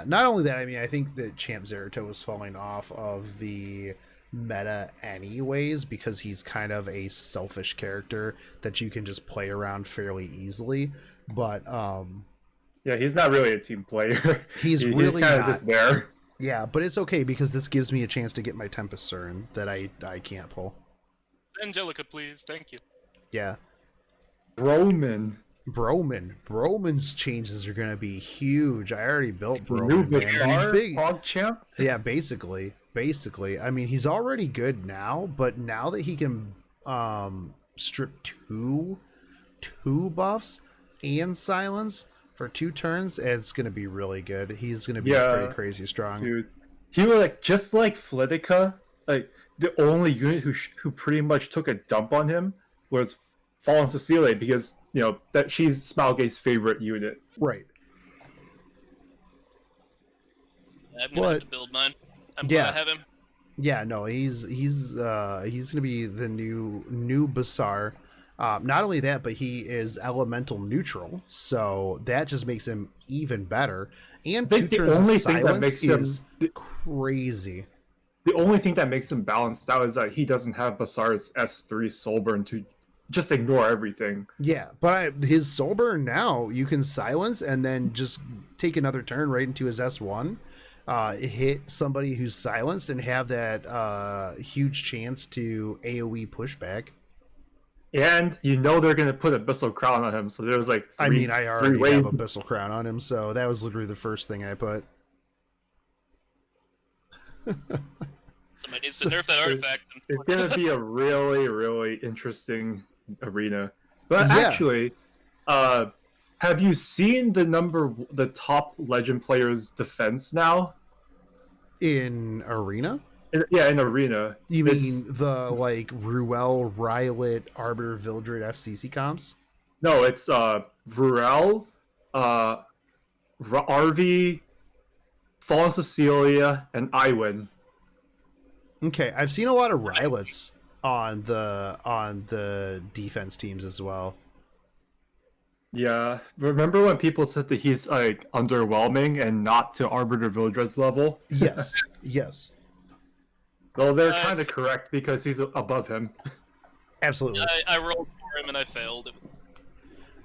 not only that, I mean, I think that Champ Zerato is falling off of the meta anyways, because he's kind of a selfish character that you can just play around fairly easily. But yeah, he's not really a team player. He's He's really kind of not. just there. Yeah, but it's okay because this gives me a chance to get my Tempest Cern that I can't pull. Angelica, please. Thank you. Yeah. Broman's changes are gonna be huge. I already built new Broman. Man. He's bizarre big. PogChamp. Yeah, basically. I mean, he's already good now, but now that he can strip two buffs and silence for 2 turns, it's gonna be really good. He's gonna be pretty crazy strong. Dude, he was like just like Flitica, like the only unit who pretty much took a dump on him was Fallen Cecilia, because you know that she's Smilegate's favorite unit. Right. I'm gonna have to build mine. I'm glad I have him. Yeah, no, he's gonna be the new Bassar. Not only that, but he is elemental neutral, so that just makes him even better. And 2 turns of silence is crazy. The only thing that makes him balanced out is that he doesn't have Bassar's S3 Soulburn to just ignore everything. Yeah, but his Soulburn now, you can silence and then just take another turn right into his S1, hit somebody who's silenced and have that huge chance to AoE pushback. And you know they're going to put Abyssal Crown on him, so there's like I mean, I already have Abyssal Crown on him, so that was literally the first thing I put. Somebody needs to nerf that artifact. It's going to be a really, really interesting arena. But actually, have you seen the top Legend players' defense now? In Arena? In Arena. You mean the, like, Ruel, Rylet, Arbiter, Vildred, FCC comps? No, it's Ruel, Arby, Fallen Cecilia, and Iwin. Okay, I've seen a lot of Rylets on the defense teams as well. Yeah, remember when people said that he's like underwhelming and not to Arbiter Vildred's level? Yes, yes. Well, they're kind of correct because he's above him. Absolutely. I rolled for him and I failed.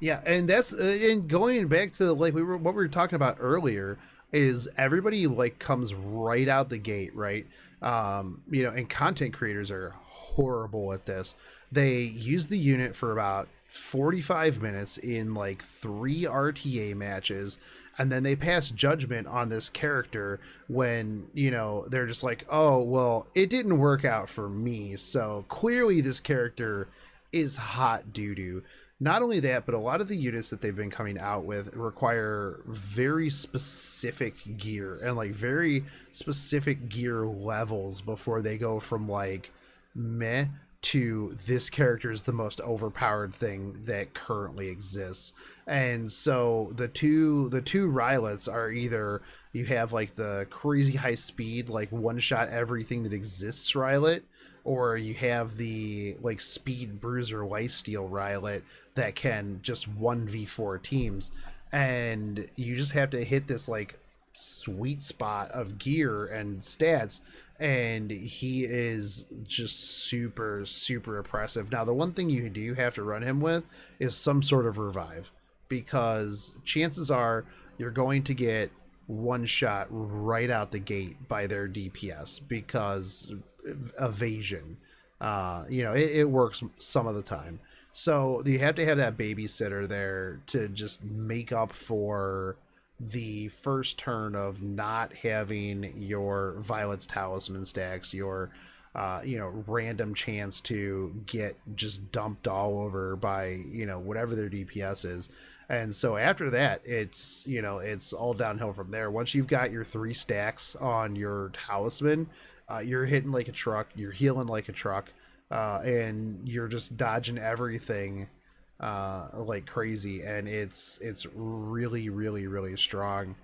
Yeah, and that's and going back to like what we were talking about earlier is everybody like comes right out the gate, right? You know, and content creators are horrible at this. They use the unit for about 45 minutes in like 3 RTA matches, and then they pass judgment on this character when, you know, they're just like, oh, well, it didn't work out for me, so clearly this character is hot doo-doo. Not only that, but a lot of the units that they've been coming out with require very specific gear and like very specific gear levels before they go from like meh to this character is the most overpowered thing that currently exists. And so the two Rylets are either you have like the crazy high speed, like one shot everything that exists Rylet, or you have the like speed bruiser lifesteal Rylet that can just 1v4 teams. And you just have to hit this like sweet spot of gear and stats, and he is just super super oppressive. Now the one thing you do have to run him with is some sort of revive, because chances are you're going to get one shot right out the gate by their DPS, because evasion, it works some of the time. So you have to have that babysitter there to just make up for the first turn of not having your Violet's Talisman stacks, your random chance to get just dumped all over by whatever their DPS is. And so after that, it's all downhill from there. Once you've got your 3 stacks on your Talisman, you're hitting like a truck, you're healing like a truck, and you're just dodging everything like crazy, and it's really really really strong.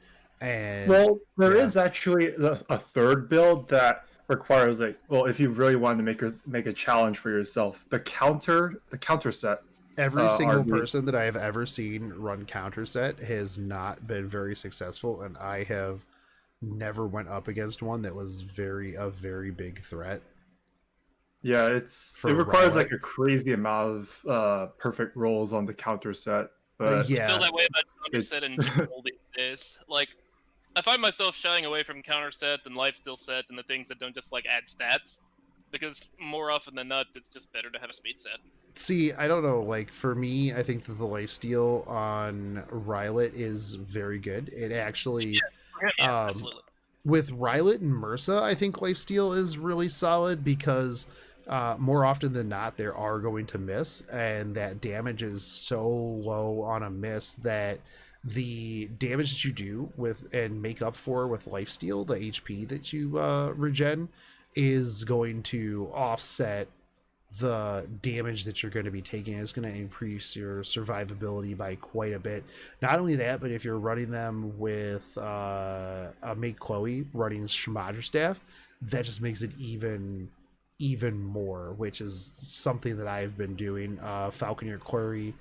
And well, there is actually a third build that requires, like, well, if you really want to make a challenge for yourself, the counter set. Every single Arby. person that I have ever seen run counter set has not been very successful, and I have never went up against one that was a very big threat. Yeah, it requires like a crazy amount of perfect rolls on the counter set. But yeah, I feel that way about counter set in general these days. Like, I find myself shying away from counter set and lifesteal set and the things that don't just like add stats, because more often than not, it's just better to have a speed set. See, I don't know. Like, for me, I think that the lifesteal on Rylet is very good. It actually, Absolutely. With Rylet and Mursa, I think lifesteal is really solid, because more often than not, they are going to miss, and that damage is so low on a miss that the damage that you do with and make up for with lifesteal, the HP that you regen, is going to offset the damage that you're going to be taking. Is going to increase your survivability by quite a bit. Not only that, but if you're running them with a Make Chloe running Shamadra staff, that just makes it even more, which is something that I've been doing. Falconeer Query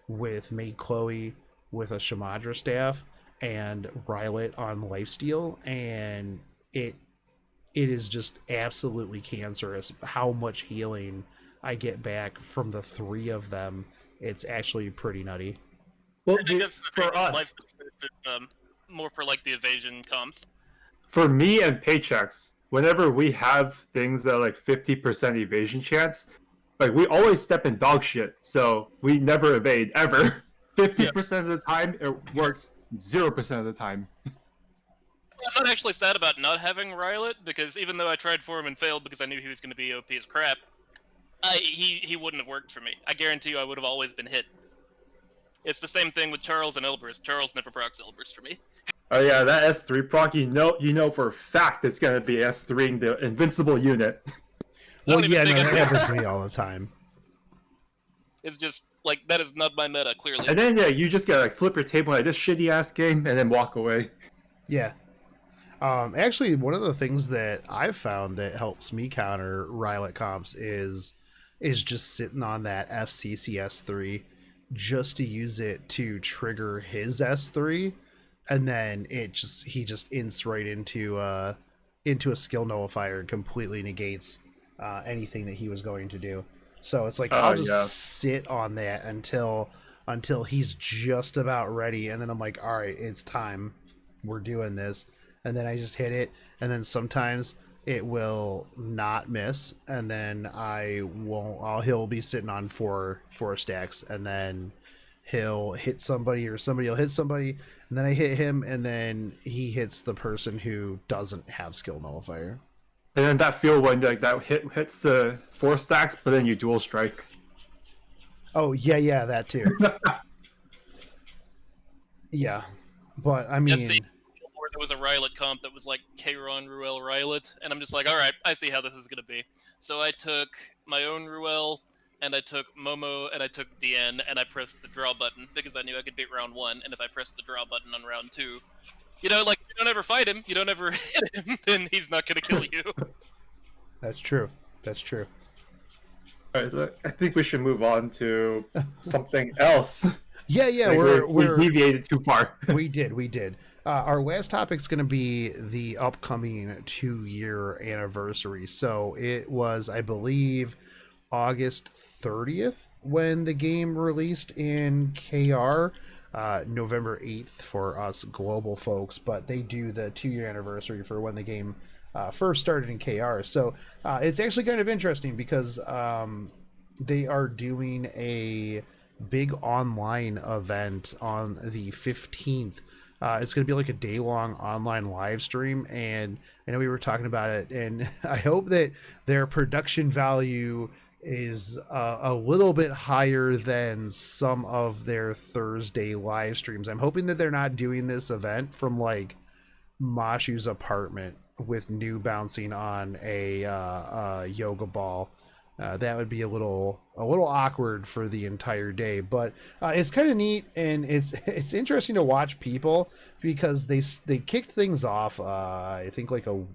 with Make Chloe with a Shamadra staff and Rylet on lifesteal, and it is just absolutely cancerous how much healing I get back from the 3 of them. It's actually pretty nutty. Well, I think that's the thing for us, is more for like the evasion comps. for me and Paychecks, whenever we have things that are like 50% evasion chance, like, we always step in dog shit, so we never evade ever. 50% of the time it works, 0% of the time. I'm not actually sad about not having Rylet, because even though I tried for him and failed because I knew he was going to be OP as crap, he wouldn't have worked for me. I guarantee you I would have always been hit. It's the same thing with Charles and Elbrus. Charles never procs Elbrus for me. Oh yeah, that S3 proc, you know for a fact it's gonna be S3ing the invincible unit. Well, yeah, no, that happens to me all the time. It's just, like, that is not my meta, clearly. And then, yeah, you just gotta, like, flip your table like this shitty ass game and then walk away. Yeah. Actually, one of the things that I've found that helps me counter Rylet comps is just sitting on that FCCS3, just to use it to trigger his S3, and then he just ints right into a skill nullifier and completely negates anything that he was going to do. So it's like, I'll just sit on that until he's just about ready, and then I'm like, all right, it's time, we're doing this, and then I just hit it, and then sometimes it will not miss, and then he'll be sitting on four stacks, and then he'll hit somebody, or somebody will hit somebody, and then I hit him, and then he hits the person who doesn't have skill nullifier. And then that feel when, like, that hits the 4 stacks, but then you dual strike. Oh yeah, that too. Yeah, but I mean, there was a Rylet comp that was like Kayron, Ruel, Rylet, and I'm just like, all right, I see how this is gonna be. So I took my own Ruel, and I took Momo, and I took Dien, and I pressed the draw button because I knew I could beat round 1, and if I pressed the draw button on round 2, like, you don't ever fight him, you don't ever hit him, then he's not gonna kill you. That's true. Alright, so I think we should move on to something else. Yeah, yeah, Like, we we're deviated too far. we did. Our last topic's going to be the upcoming 2-year anniversary. So it was, I believe, August 30th when the game released in KR. November 8th for us global folks, but they do the 2-year anniversary for when the game first started in KR. So it's actually kind of interesting because they are doing a big online event on the 15th. It's going to be like a day-long online live stream, and I know we were talking about it, and I hope that their production value is a little bit higher than some of their Thursday live streams. I'm hoping that they're not doing this event from like Mashu's apartment with New bouncing on a yoga ball. That would be a little awkward for the entire day, but it's kind of neat, and it's interesting to watch people because they kicked things off. I think like a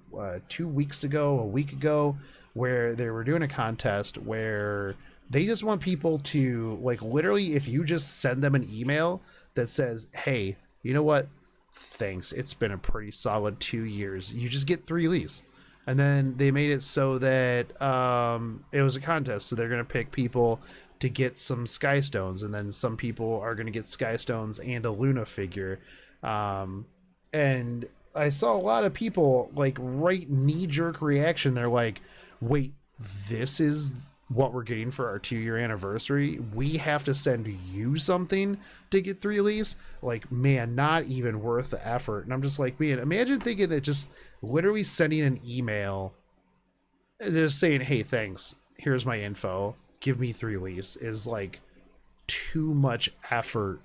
week ago, where they were doing a contest where they just want people to, like, literally, if you just send them an email that says, "Hey, you know what? Thanks. It's been a pretty solid 2 years. You just get 3 leaves." And then they made it so that it was a contest. So they're going to pick people to get some Sky Stones. And then some people are going to get Sky Stones and a Luna figure. And I saw a lot of people, like, right knee-jerk reaction. They're like, wait, this is what we're getting for our 2-year anniversary? We have to send you something to get 3 leaves? Like, man, not even worth the effort. And I'm just like, man, imagine thinking that just literally sending an email just saying, hey, thanks, here's my info, give me 3 leaves, is like too much effort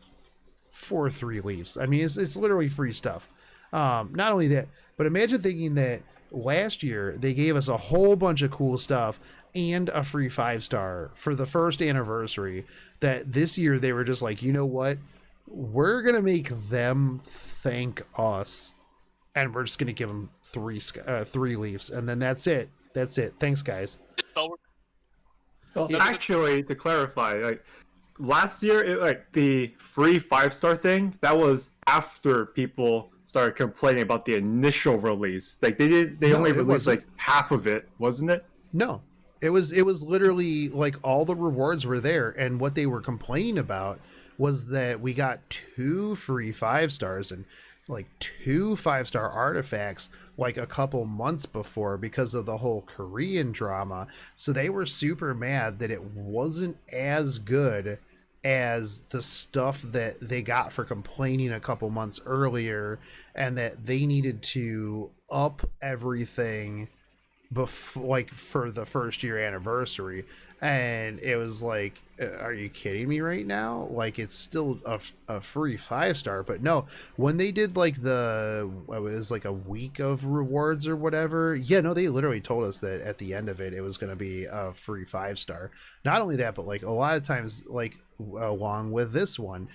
for 3 leaves. I mean, it's literally free stuff. Not only that, but imagine thinking that last year they gave us a whole bunch of cool stuff and a free 5-star for the first anniversary, that this year they were just like, you know what, we're gonna make them thank us, and we're just gonna give them 3 leaves, and then that's it. Thanks, guys. Well, actually, to clarify, like last year, like the free 5-star thing, that was after people started complaining about the initial release. Like they only released like half of it, wasn't it? No, it was literally like all the rewards were there, and what they were complaining about was that we got 2 free 5-stars and like 2 5-star artifacts like a couple months before because of the whole Korean drama. So they were super mad that it wasn't as good as the stuff that they got for complaining a couple months earlier, and that they needed to up everything before, like, for the 1st-year anniversary. And it was like, are you kidding me right now? Like, it's still a free 5-star, but no, when they did like it was like a week of rewards or whatever, yeah, no, they literally told us that at the end of it was going to be a free 5-star. Not only that, but like a lot of times, like along with this one,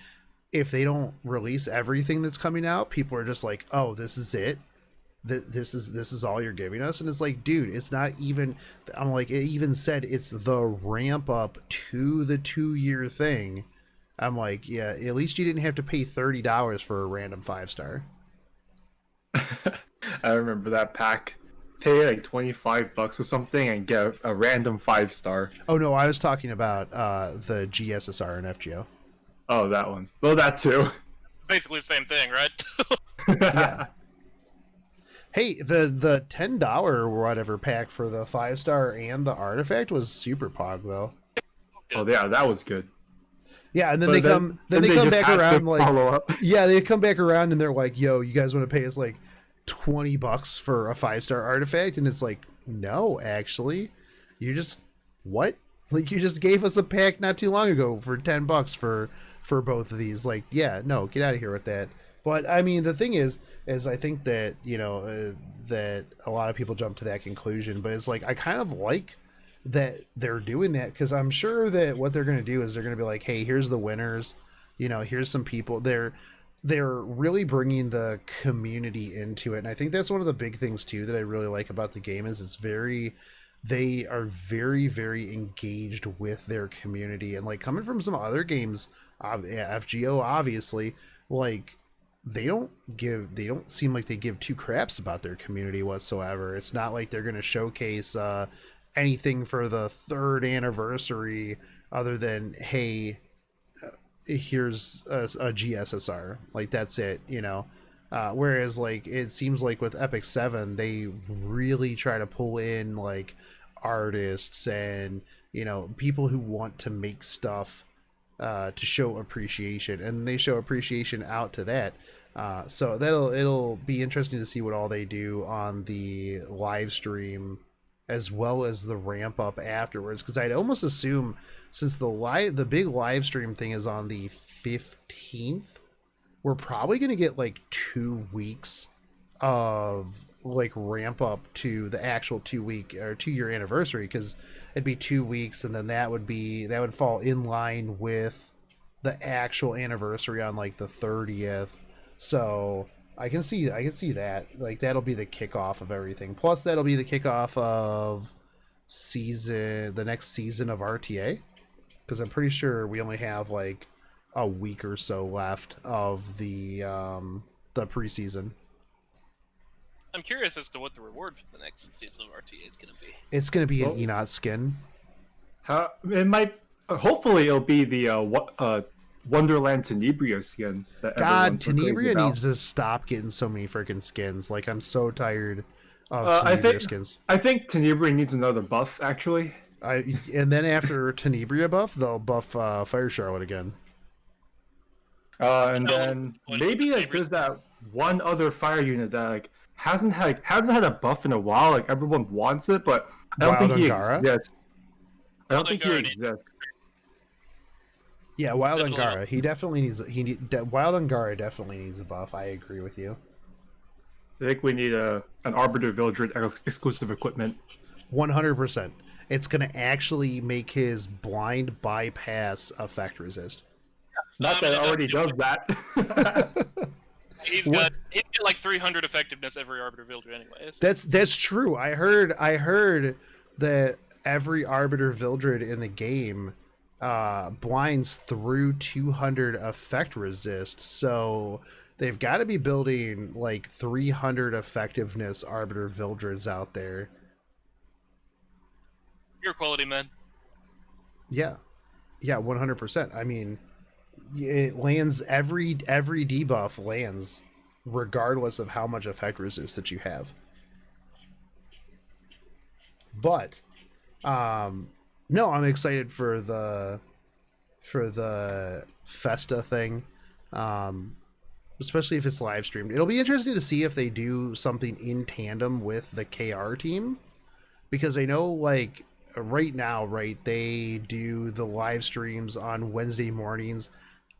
if they don't release everything that's coming out, people are just like, oh, this is it, this is all you're giving us. And it's like, dude, it's not even, I'm like, it even said it's the ramp up to the 2-year thing. I'm like, yeah, at least you didn't have to pay $30 for a random 5-star. I remember that pack. Pay like $25 or something and get a random 5-star. Oh no, I was talking about the GSSR and FGO. Oh, that one. Well, that too. Basically the same thing, right? Yeah. Hey, the $10 or whatever pack for the 5-star and the artifact was super pog though. Oh yeah, that was good. Yeah, and then they come back around like, yeah, they come back around and they're like, yo, you guys want to pay us like $20 for a 5-star artifact? And it's like, no, actually, you just, what? Like, you just gave us a pack not too long ago for $10 for both of these. Like, yeah, no, get out of here with that. But I mean, the thing is I think that, you know, that a lot of people jump to that conclusion, but it's like, I kind of like that they're doing that, because I'm sure that what they're going to do is they're going to be like, hey, here's the winners, you know, here's some people. They're really bringing the community into it. And I think that's one of the big things too that I really like about the game is it's very they are very, very engaged with their community. And like coming from some other games, FGO obviously, like they don't seem like they give two craps about their community whatsoever. It's not like they're going to showcase anything for the 3rd anniversary other than, hey, here's a GSSR. Like that's it, you know. Whereas like it seems like with Epic 7 they really try to pull in like artists and, you know, people who want to make stuff to show appreciation, and they show appreciation out to that. So it'll be interesting to see what all they do on the live stream as well as the ramp up afterwards, because I'd almost assume since the big live stream thing is on the 15th, we're probably going to get like 2 weeks of like ramp up to the actual 2-year anniversary, because it'd be 2 weeks and then that would fall in line with the actual anniversary on like the 30th. So I can see that, like that'll be the kickoff of everything. Plus that'll be the kickoff of the next season of RTA, because I'm pretty sure we only have like a week or so left of the preseason. I'm curious as to what the reward for the next season of RTA is going to be. It's going to be an Enot skin. It might. Hopefully, it'll be the Wonderland Tenebria skin. That God, Tenebria needs to stop getting so many freaking skins. Like, I'm so tired of Tenebria skins. I think Tenebria needs another buff, actually. And then after Tenebria buff, they'll buff Fire Charlotte again. And then maybe like there's that one other fire unit that like hasn't had a buff in a while. Like everyone wants it, but I don't think he exists. I don't think he exists. Yeah, Wild Angara. He definitely needs. Wild Angara definitely needs a buff. I agree with you. I think we need an Arbiter Vildred exclusive equipment. 100%. It's gonna actually make his blind bypass effect resist. Not that it already does that. He's got like 300 effectiveness every Arbiter Vildred anyways. That's true. I heard that every Arbiter Vildred in the game blinds through 200 effect resist, so they've got to be building like 300 effectiveness Arbiter Vildreds out there. Your quality, man. Yeah 100%. I mean, it lands every debuff lands regardless of how much effect resist that you have. But no, I'm excited for the Festa thing, especially if it's live streamed. It'll be interesting to see if they do something in tandem with the KR team, because I know like right now, they do the live streams on Wednesday mornings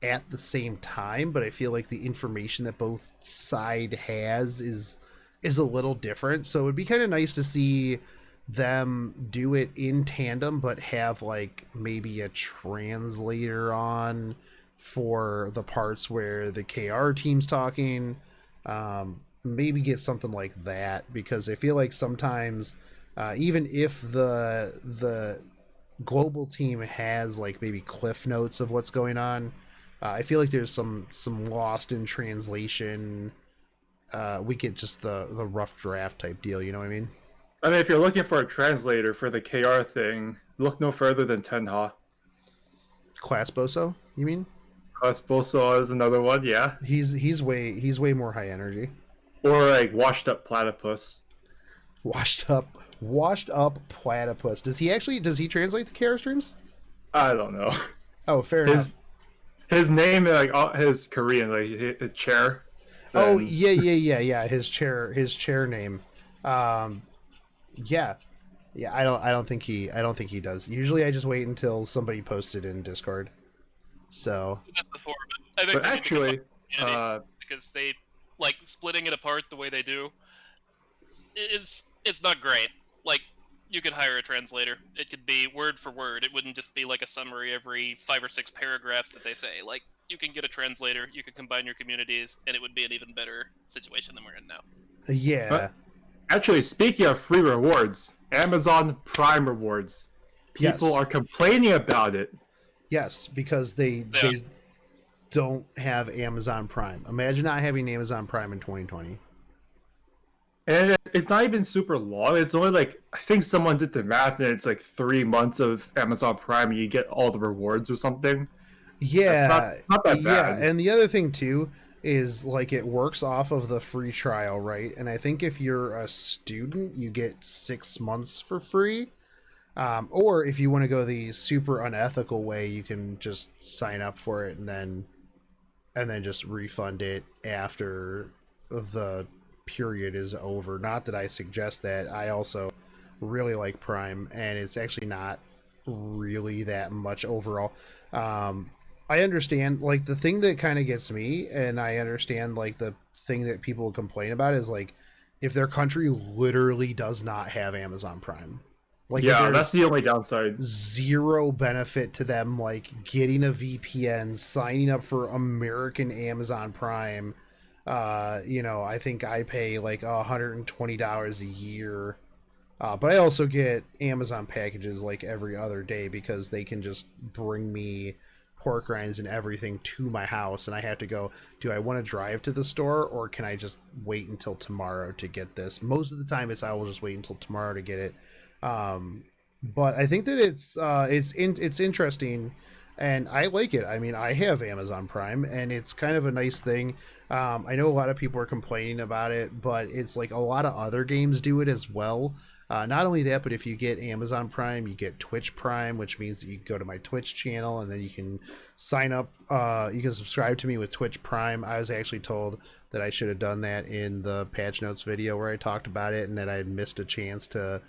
at the same time, but I feel like the information that both side has is a little different. So it'd be kind of nice to see them do it in tandem, but have like maybe a translator on for the parts where the KR team's talking. Maybe get something like that, because I feel like sometimes even if the global team has like maybe cliff notes of what's going on, I feel like there's some lost in translation. We get just the rough draft type deal, you know what I mean? I mean, if you're looking for a translator for the KR thing, look no further than Tenha. Class Boso, you mean? Class Boso is another one, yeah. He's way more high energy. Or like washed up platypus. Washed up platypus. Does he translate the KR streams? I don't know. Oh, fair enough. His name, like his Korean, like his chair. Oh yeah. His chair name. Yeah. I don't think he does. Usually, I just wait until somebody posts it in Discord. So. That's before, but I think actually, because they like splitting it apart the way they do. It's not great. Like, you could hire a translator. It could be word for word. It wouldn't just be like a summary every 5 or 6 paragraphs that they say. Like, you can get a translator, you could combine your communities, and it would be an even better situation than we're in now. Yeah. But actually, speaking of free rewards, Amazon Prime rewards. People Yes. are complaining about it. Yes, because they don't have Amazon Prime. Imagine not having Amazon Prime in 2020. And it's not even super long. It's only like, I think someone did the math, and it's like 3 months of Amazon Prime, and you get all the rewards or something. Yeah, It's not that yeah, bad. and the other thing too is like it works off of the free trial, right? And I think if you're a student, you get 6 months for free. Or if you want to go the super unethical way, you can just sign up for it and then just refund it after the period is over. Not that I suggest that. I also really like Prime, and it's actually not really that much overall. I understand, like, the thing that kind of gets me, and I understand, like, the thing that people complain about is, like, if their country literally does not have Amazon Prime. Like, if Yeah, that's there's the only downside. zero benefit to them, like, getting a VPN, signing up for American Amazon Prime. I think I pay, like, $120 a year. But I also get Amazon packages, like, every other day because they can just bring me pork rinds and everything to my house, and I have to go, do I want to drive to the store, or can I just wait until tomorrow to get this? Most of the time I will just wait until tomorrow to get it. But I think that it's interesting, and I like it. I mean, I have Amazon Prime, and it's kind of a nice thing. I know a lot of people are complaining about it, but it's like a lot of other games do it as well. Not only that, but if you get Amazon Prime, you get Twitch Prime, which means that you can go to my Twitch channel and then you can sign up. You can subscribe to me with Twitch Prime. I was actually told that I should have done that in the patch notes video where I talked about it, and that I had missed a chance to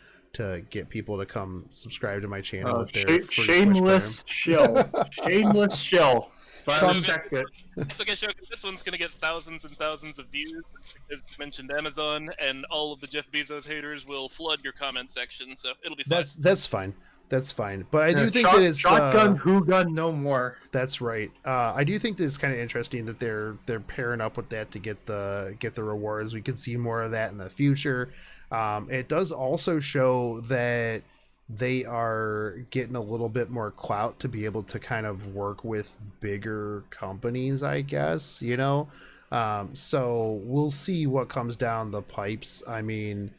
get people to come subscribe to my channel with their free Shameless shill. Shameless shill. But I Come- respect it. It's okay, Shogun. This one's gonna get thousands and thousands of views because you mentioned Amazon, and all of the Jeff Bezos haters will flood your comment section, so it'll be fine. That's fine. That's fine. But I do think that it's Shotgun, who gun, no more. That's right. I do think that it's kind of interesting that they're pairing up with that to get the rewards. We could see more of that in the future. It does also show that they are getting a little bit more clout to be able to kind of work with bigger companies, I guess, so we'll see what comes down the pipes. I mean,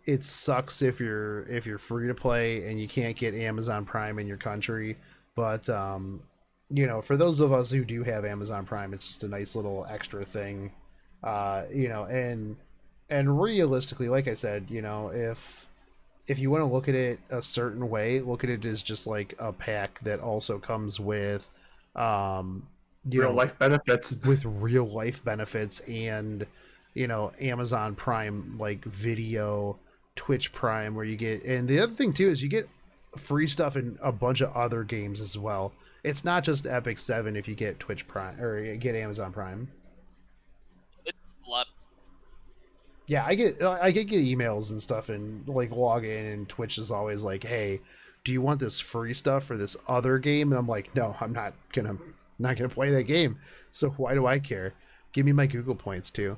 it sucks if you're free to play and you can't get Amazon Prime in your country, but for those of us who do have Amazon Prime, it's just a nice little extra thing. And realistically, like I said, if you want to look at it a certain way, look at it as just like a pack that also comes with Real life benefits. with real life benefits, and Amazon Prime, like video, Twitch Prime, where you get, and the other thing too is you get free stuff in a bunch of other games as well. It's not just Epic 7 if you get Twitch Prime or you get Amazon Prime. It's a lot. Yeah, I get emails and stuff, and like log in, and Twitch is always like, "Hey, do you want this free stuff for this other game?" And I'm like, "No, I'm not gonna play that game. So why do I care? Give me my Google points too."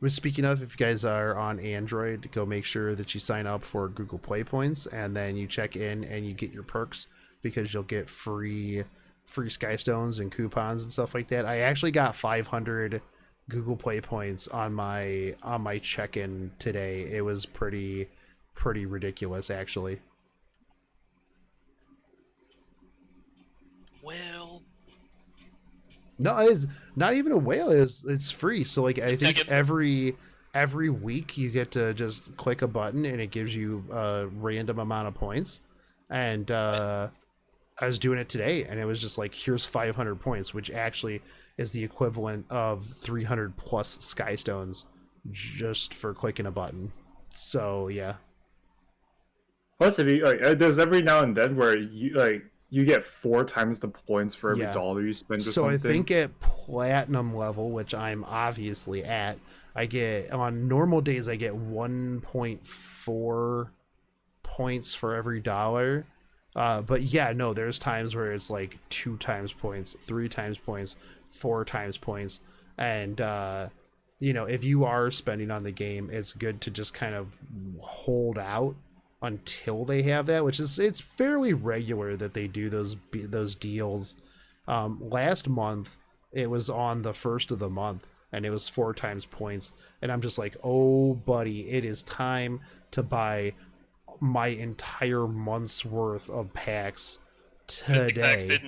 But speaking of, if you guys are on Android, go make sure that you sign up for Google Play points, and then you check in and you get your perks, because you'll get free Skystones and coupons and stuff like that. I actually got 500 Google Play points on my check-in today. It was pretty ridiculous, actually. Well, No, it's not even a whale. It's free. So like I think every week you get to just click a button and it gives you a random amount of points. And I was doing it today, and it was just like, here's 500 points, which actually is the equivalent of 300 plus Skystones just for clicking a button. So yeah. Plus, if you there's every now and then where you get 4 times the points for every dollar you spend. Or so something. I think at platinum level, which I'm obviously at, I get, on normal days I get 1.4 points for every dollar. But yeah, no, there's times where it's like 2 times points, 3 times points, 4 times points, and if you are spending on the game, it's good to just kind of hold out until they have that, which is it's fairly regular that they do those deals. Last month it was on the first of the month and it was 4 times points, and I'm just like, oh buddy, it is time to buy my entire month's worth of packs today.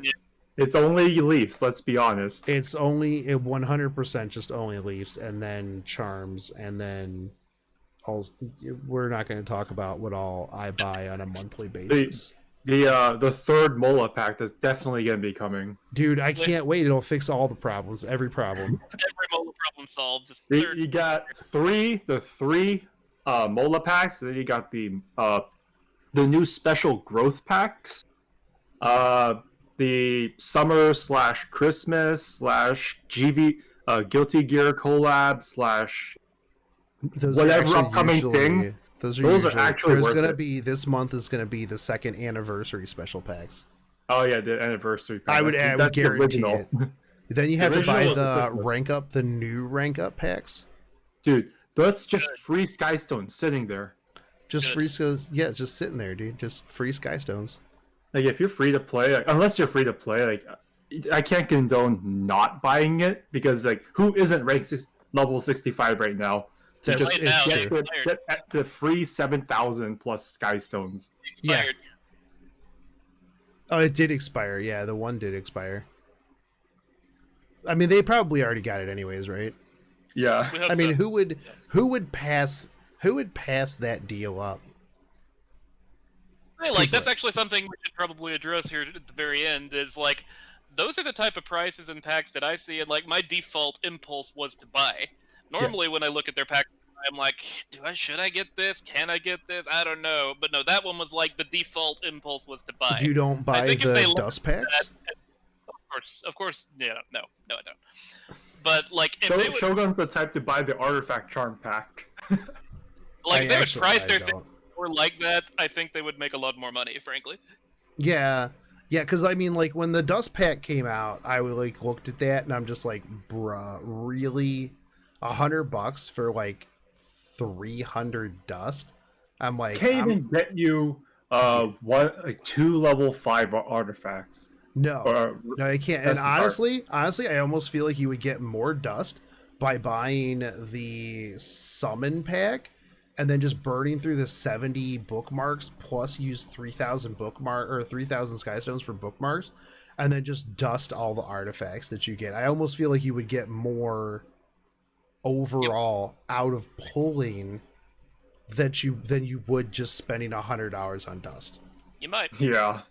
It's only Leafs, let's be honest. It's only 100% just only Leafs, and then charms, and then we're not going to talk about what all I buy on a monthly basis. The third Mola pack is definitely going to be coming. Dude, I can't wait. It'll fix all the problems, every problem. Every Mola problem solved. Just You got the three Mola packs, and then you got the new special growth packs. The summer / Christmas / GV Guilty Gear collab / whatever upcoming thing. Those are actually worth it. This month is gonna be the 2nd anniversary special packs. Oh yeah, the anniversary pack. I would guarantee it. Then you have to buy the new rank up packs. Dude, that's just free Skystones sitting there. Just free stones, yeah, just sitting there, dude. Just free Skystones. Like if you're free to play, unless you're free to play, like I can't condone not buying it, because like who isn't level 65 right now? Get the free 7,000 plus Skystones. Yeah. Oh, it did expire. Yeah, the one did expire. I mean, they probably already got it anyways, right? Yeah. I mean, who would pass that deal up? Like that's actually something we should probably address here at the very end. Is like those are the type of prices and packs that I see, and like my default impulse was to buy. Normally, when I look at their pack, I'm like, should I get this? Can I get this? I don't know. But no, that one was like the default impulse was to buy. You don't buy the dust packs? Of course, yeah, no, I don't. But like, if Shogun's the type to buy the artifact charm pack. Like, if they would price their thing more like that, I think they would make a lot more money, frankly. Yeah, because I mean, like when the dust pack came out, I would looked at that and I'm just like, bruh, really? $100 for like 300 dust? I'm like, can't even get you 2 level 5 artifacts. No, I can't. And honestly, I almost feel like you would get more dust by buying the summon pack and then just burning through the 70 bookmarks plus use 3,000 Skystones for bookmarks, and then just dust all the artifacts that you get. I almost feel like you would get more overall out of pulling than you would just spending $100 on dust. You might. Yeah.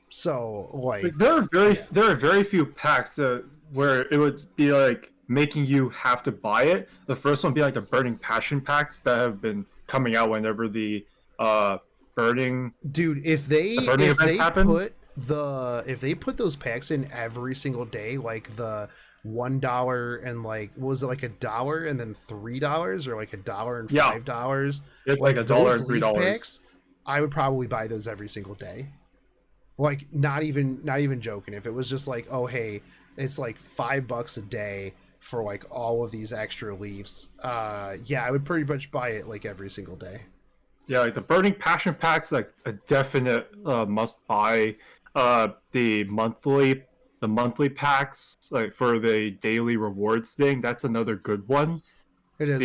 So like there are very few packs where it would be like making you have to buy it. The first one would be like the Burning Passion packs that have been coming out whenever the burning. Dude, if they put those packs in every single day, like the $1 and like was it like $1 and then $3 or like $1 and $5? It's like $1 and $3. I would probably buy those every single day. Like not even joking. If it was just like, oh hey, it's like $5 a day for like all of these extra leaves, I would pretty much buy it like every single day. Yeah, like the Burning Passion pack's like a definite must buy. The monthly packs, like for the daily rewards thing, that's another good one. It is.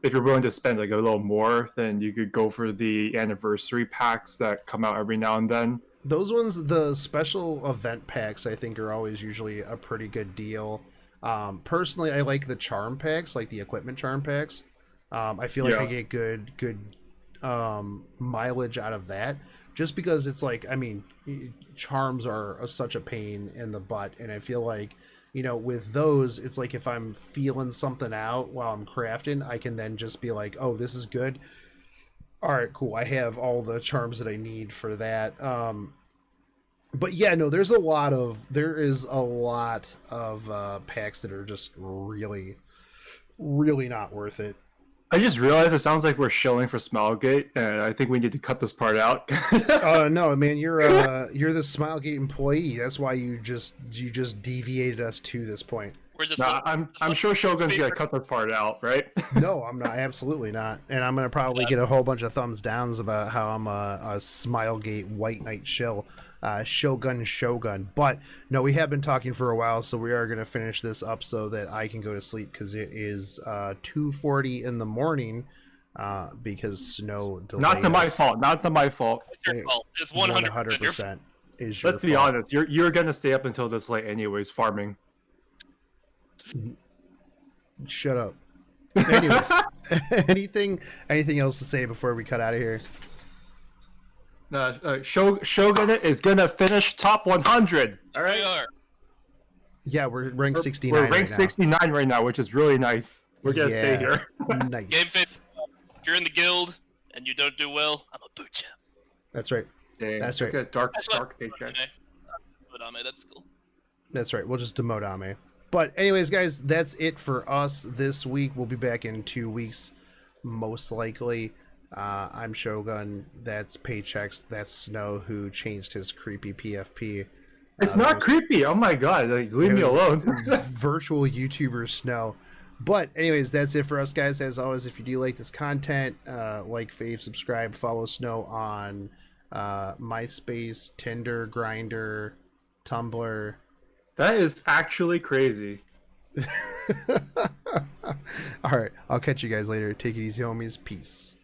If you're willing to spend like a little more, then you could go for the anniversary packs that come out every now and then. Those ones, the special event packs, I think are always usually a pretty good deal. Personally, I like the charm packs, like the equipment charm packs. I feel like I get good mileage out of that, just because it's like, I mean, charms are such a pain in the butt, and I feel like, with those, it's like if I'm feeling something out while I'm crafting, I can then just be like, oh, this is good. All right, cool. I have all the charms that I need for that. But yeah, no, there is a lot of packs that are just really, really not worth it. I just realized it sounds like we're shilling for Smilegate, and I think we need to cut this part out. No, man, you're the Smilegate employee. That's why you just deviated us to this point. We're just. No, I'm sure Shogun's gonna cut this part out, right? No, I'm not. Absolutely not. And I'm gonna probably get a whole bunch of thumbs downs about how I'm a Smilegate White Knight shill, Shogun. But no, we have been talking for a while, so we are gonna finish this up so that I can go to sleep because it is 2:40 in the morning. Because snow delays. Not to my fault. Not to my fault. It's your fault. It's 100% is your Let's be fault. honest. You're gonna stay up until this late, anyways, farming. Shut up. Anyways, anything else to say before we cut out of here? Shogun is gonna finish top 100. All right. We are. Yeah, we're ranked 69. We're ranked right 69 right now, which is really nice. We're gonna stay here. Nice. Game fit. If you're in the guild and you don't do well, I'm a boot you. That's right. Dang, That's look right. at dark paychecks. That's cool. That's right. We'll just demote Ame. But anyways, guys, that's it for us this week. We'll be back in 2 weeks, most likely. I'm Shogun. That's Paychecks. That's Snow, who changed his creepy PFP. It's not creepy. Oh my god, like, leave me alone. Virtual YouTuber Snow. But anyways, that's it for us, guys. As always, if you do like this content, like, fave, subscribe, follow Snow on MySpace, Tinder, Grindr, Tumblr. That is actually crazy. All right, I'll catch you guys later. Take it easy, homies. Peace.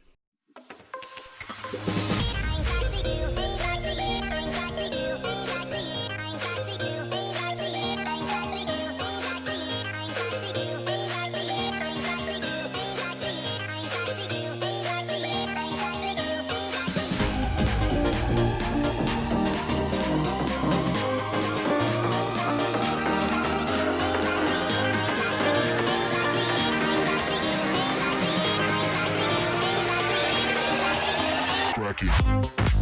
Crack it.